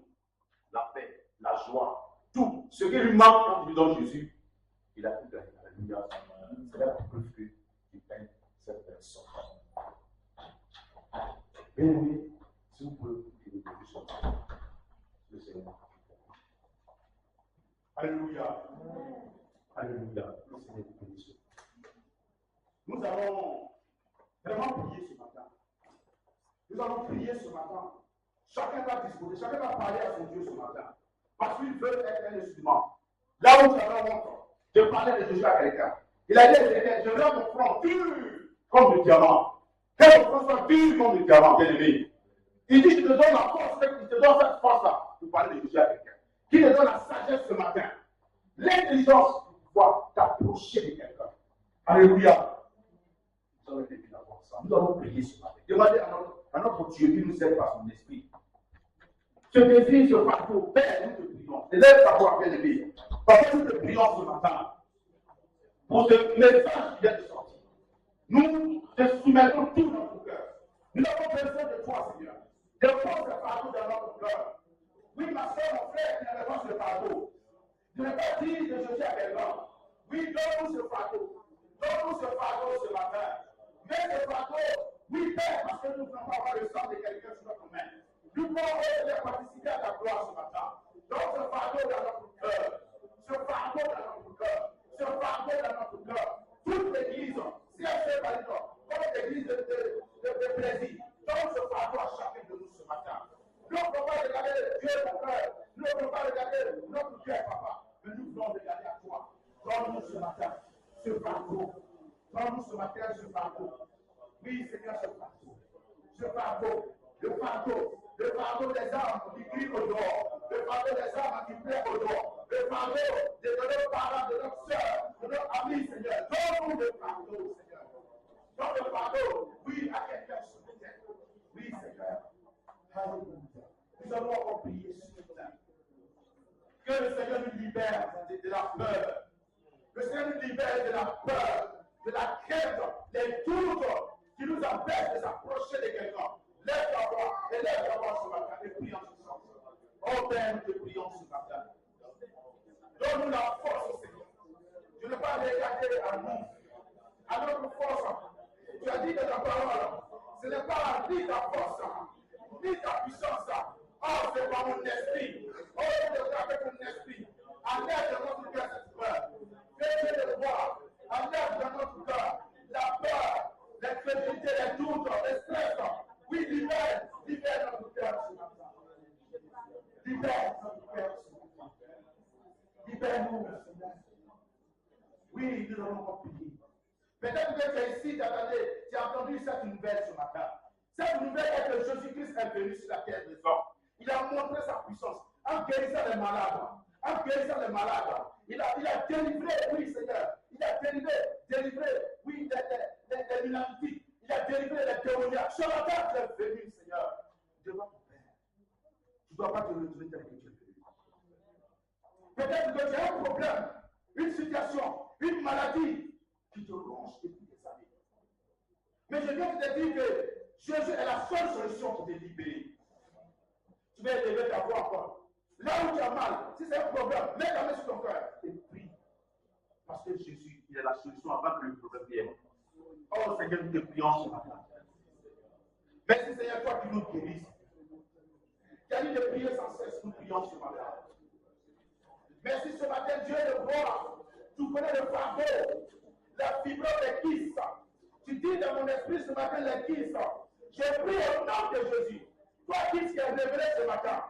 la paix, la joie, tout. Ce qui lui manque quand tu lui donnes Jésus, il a tout gagné. Alléluia. C'est la preuve que tu aimes cette personne. Bien aimé, si vous pouvez vous sortir. Le Seigneur. Alléluia. Alléluia. Le Seigneur vous bénisse. Nous allons vraiment prier ce matin. Nous allons prier ce matin. Chacun va disposer, chacun va parler à son Dieu ce matin. Parce qu'il veut être un instrument. Là où nous avons honte, je parlais de Jésus à quelqu'un. Il a dit, je veux mon front pur comme le diamant. Que mon front soit pur comme le diamant, bien aimé. Il dit, je te donne la force, il te donne cette force-là pour parler de Jésus à quelqu'un. Qui te donne la sagesse ce matin. L'intelligence pour pouvoir t'approcher de quelqu'un. Alléluia. Nous allons débuter d'avoir ça. Nous allons prier ce matin. Demandez à notre Dieu qui nous aide par son esprit. Ce désir, ce fardeau, Père, nous te prions. Et laisse savoir, bien aimé. Papa, nous te prions ce matin. Pour ce message qui vient de sortir. Nous te soumettons tout dans notre cœur. Nous avons besoin de toi, Seigneur. Dépose ce fardeau dans notre cœur. Oui, ma soeur, mon frère, qui a besoin de ce fardeau. Je ne vais pas dire de Jésus à quelqu'un. Oui, donne-nous ce fardeau. Donne-nous ce fardeau ce matin. Mets ce fardeau. Oui, Père, parce que nous ne voulons pas avoir le sang de quelqu'un sur notre main. voulons, Seigneur, participer à ta gloire ce matin. Donc, ce fardeau dans notre cœur, ce fardeau dans notre cœur, ce fardeau dans notre cœur. Toute l'église, si elle se valide, comme l'église de plaisir, donc ce fardeau à chacun de nous ce matin. Nous ne pouvons pas regarder Dieu, mon frère. Nous ne pouvons pas regarder notre Dieu, papa. Mais nous voulons regarder à toi. Donne-nous ce matin ce fardeau. Donne-nous ce matin ce fardeau. Oui, Seigneur, ce fardeau. Ce fardeau. Le fardeau des âmes qui crient au dehors. Le fardeau des âmes qui plaient au dehors. Le fardeau de nos parents, de notre soeur, de nos amis, Seigneur. Donne-nous le fardeau, Seigneur. Donne le fardeau, oui, à quelqu'un ce matin. Oui, Seigneur. Alléluia. Nous allons encore prier ce matin. Que le Seigneur nous libère de la peur. Le Seigneur nous libère de la peur, de la crainte, des doutes qui nous empêchent de s'approcher de quelqu'un. Lève ta voix et lève ta voix ce matin et prie en ce sens. Oh Père, nous te prions ce matin. Donne-nous la force, Seigneur. Je ne veux pas regarder à nous, à notre force. Tu as dit dans ta parole, ce n'est pas ni ta force, ni ta puissance. Oh, c'est par mon esprit. Oh, je te avec mon esprit. Enlève de notre cœur cette peur. Fais-le le voir. Enlève de notre cœur la peur, l'incrédulité, les doutes, les stress. Oui, libère notre cœur ce matin. Libère notre cœur ce matin. Libère-nous, Seigneur. Oui, nous allons prier. Peut-être que tu es ici, tu as entendu cette nouvelle ce matin. Cette nouvelle est que Jésus-Christ est venu sur la terre des hommes. Il a montré sa puissance en guérissant les malades. En guérissant les malades. Il a délivré, oui Seigneur. Il a délivré, oui, les lunatiques. Il a délivré les démoniaques. Ce matin, tu es venu, Seigneur, devant ton Père. Tu ne dois pas te retourner tel que tu es venu. Peut-être que tu as un problème, une situation, une maladie qui te ronge depuis des années. Mais je viens de te dire que Jésus est la seule solution pour te libérer. Tu vas élever ta voix encore. Là où tu as mal, si c'est un problème, mets ta main sur ton cœur et prie. Parce que Jésus, il est la solution avant que le problème vienne. Oh Seigneur, nous te prions ce matin. Merci Seigneur, toi qui nous guéris. Tu as dit de prier sans cesse, nous prions ce matin. Merci ce matin, Dieu de voir. Tu connais le fardeau, la fibrose des kystes. Tu dis dans mon esprit ce matin les kystes. Je prie au nom de Jésus. Toi qui es révélé ce matin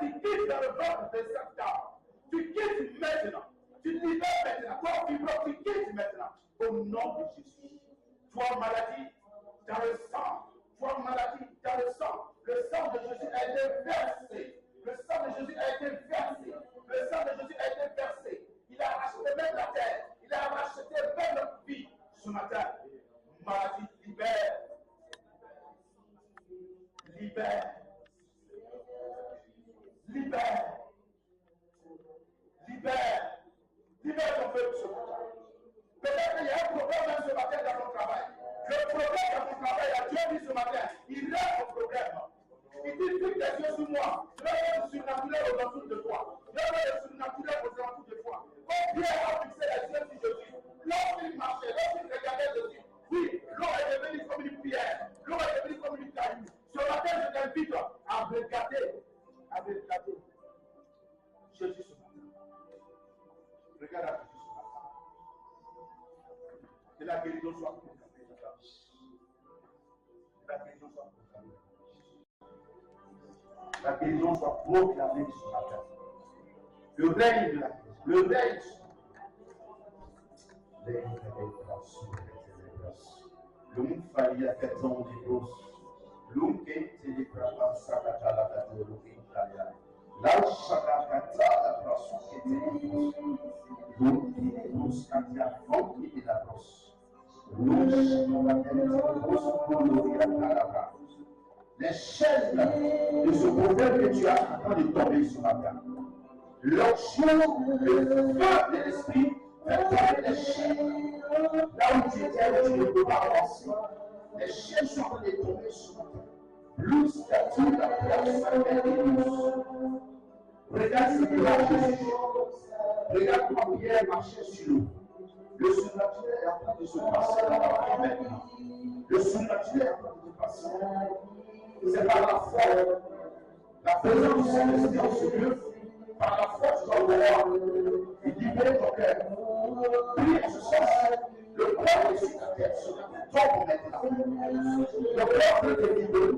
tu quittes dans le ventre de cette dame. Tu quittes maintenant. Tu libères maintenant. Toi, fibrose, tu quittes maintenant. Au nom de Jésus. Toi, maladie, dans le sang. Toi, maladie, dans le sang. Le sang de Jésus a été versé. Le sang de Jésus a été versé. Le sang de Jésus a été versé. Il a racheté même la terre. Il a racheté même notre vie ce matin. Maladie, libère. Libère. Libère. Libère. Libère ton peuple ce matin. Peut-être qu'il y a un problème même ce matin dans ton travail. Le problème dans ton travail, Dieu dit ce matin, il règle ton problème. Il dit, fixe tes yeux sur moi. Je vais le surnaturel aux alentours de toi. Je vais le surnaturel aux alentours de toi. Comme Pierre a fixé les yeux sur Jésus, lorsqu'il marchait, lorsqu'il regardait Jésus, oui, l'eau est devenue comme une pierre. L'eau est devenue comme une caillou. Ce matin, je t'invite à regarder Jésus ce matin. Regarde à Jésus ce matin. Que la guérison soit proclamée. Que la guérison soit proclamée. La guérison soit proclamée ce matin. Le règne de la guérison. Le règne. Le monde faillit à 4 ans de dos. L'homme est télégraphe, Sakata, la catégorie italienne. Là, Sakata, la brosse qui était l'homme qui est brosse, quand il y a fond qui est la brosse. Les chaînes de ce problème que tu as en train de tomber ce matin. L'onction, le feu de l'esprit, fait tomber les chaînes. Là où tu étais, tu ne peux pas avancer. Les chaînes sont en train de tomber ce matin. L'outil statue la place regarde ce que là Jésus. Regarde comment Pierre marchait sur l'eau. Le surnaturel est en train de se passer dans la vie maintenant. Le surnaturel est en train de se passer. C'est par la foi présence du Saint-Esprit dans ce lieu, par la foi, tu vas pouvoir libérer ton cœur. Prie en ce sens. Le corps est sur ta tête, sur ta tombe maintenant. Le corps peut te libérer.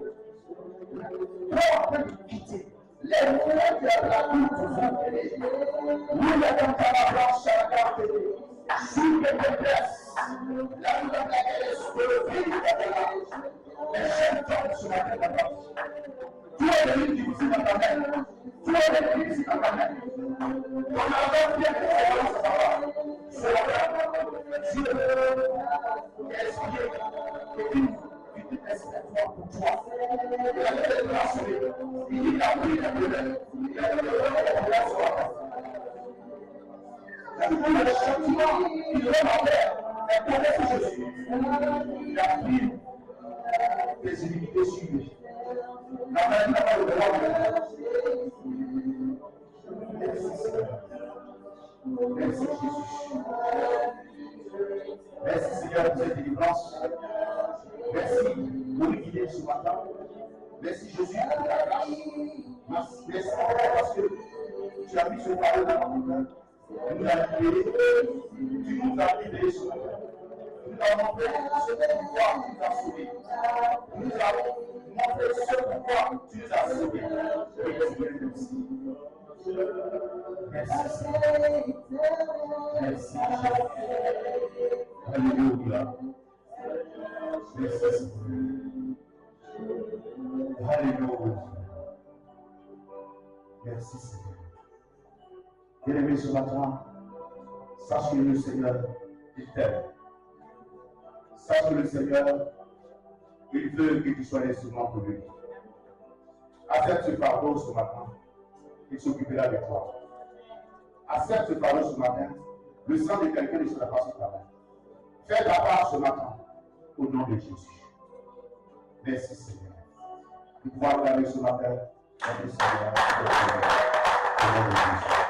Le corps peut te quitter. Les mots qui ont la vie pour vous. Nous, les gens qui ont la blanche à la carte, sur les faiblesses, là où dans laquelle est sur le pays, les jeunes tombent sur la tête de blanche. Tu es le livre difficile dans ta main. Tu es le livre difficile dans ta main. Ton argent vient de se savoir. C'est la main. Dieu est expliqué que une espèce pour toi. Il a fait des bracelets. Il dit la pluie est pleine. Il a fait des bracelets sur la main. Le châtiment qu'il donne en terre est tombé sur Jésus. Il a pris des iniquités sur lui. La maladie n'a pas le droit de le. Merci Seigneur. Merci Jésus. Merci Seigneur pour cette délivrance. Merci pour nous guider ce matin. Merci Jésus pour ta grâce. Merci parce que tu as mis ce fardeau dans notre cœur. Tu nous as libérés. Tu nous as libérés ce matin. Tu nous as montré ce pouvoir qui nous a sauvés. Tu nous as montré ce pouvoir qui nous a sauvés. Merci. Merci. Alléluia. Merci. Alléluia. Merci Seigneur. Bien-aimé ce matin, sache que le Seigneur, il t'aime. Sache que le Seigneur, il veut que tu sois l'instrument pour lui. Accepte ce fardeau ce matin, il s'occupera de toi. Accepte ce fardeau ce matin, le sang de quelqu'un ne sera pas sur ta main. Fais ta part ce matin, au nom de Jésus. Merci Seigneur. Nous pouvons regarder ce matin, notre Seigneur, au nom de Jésus.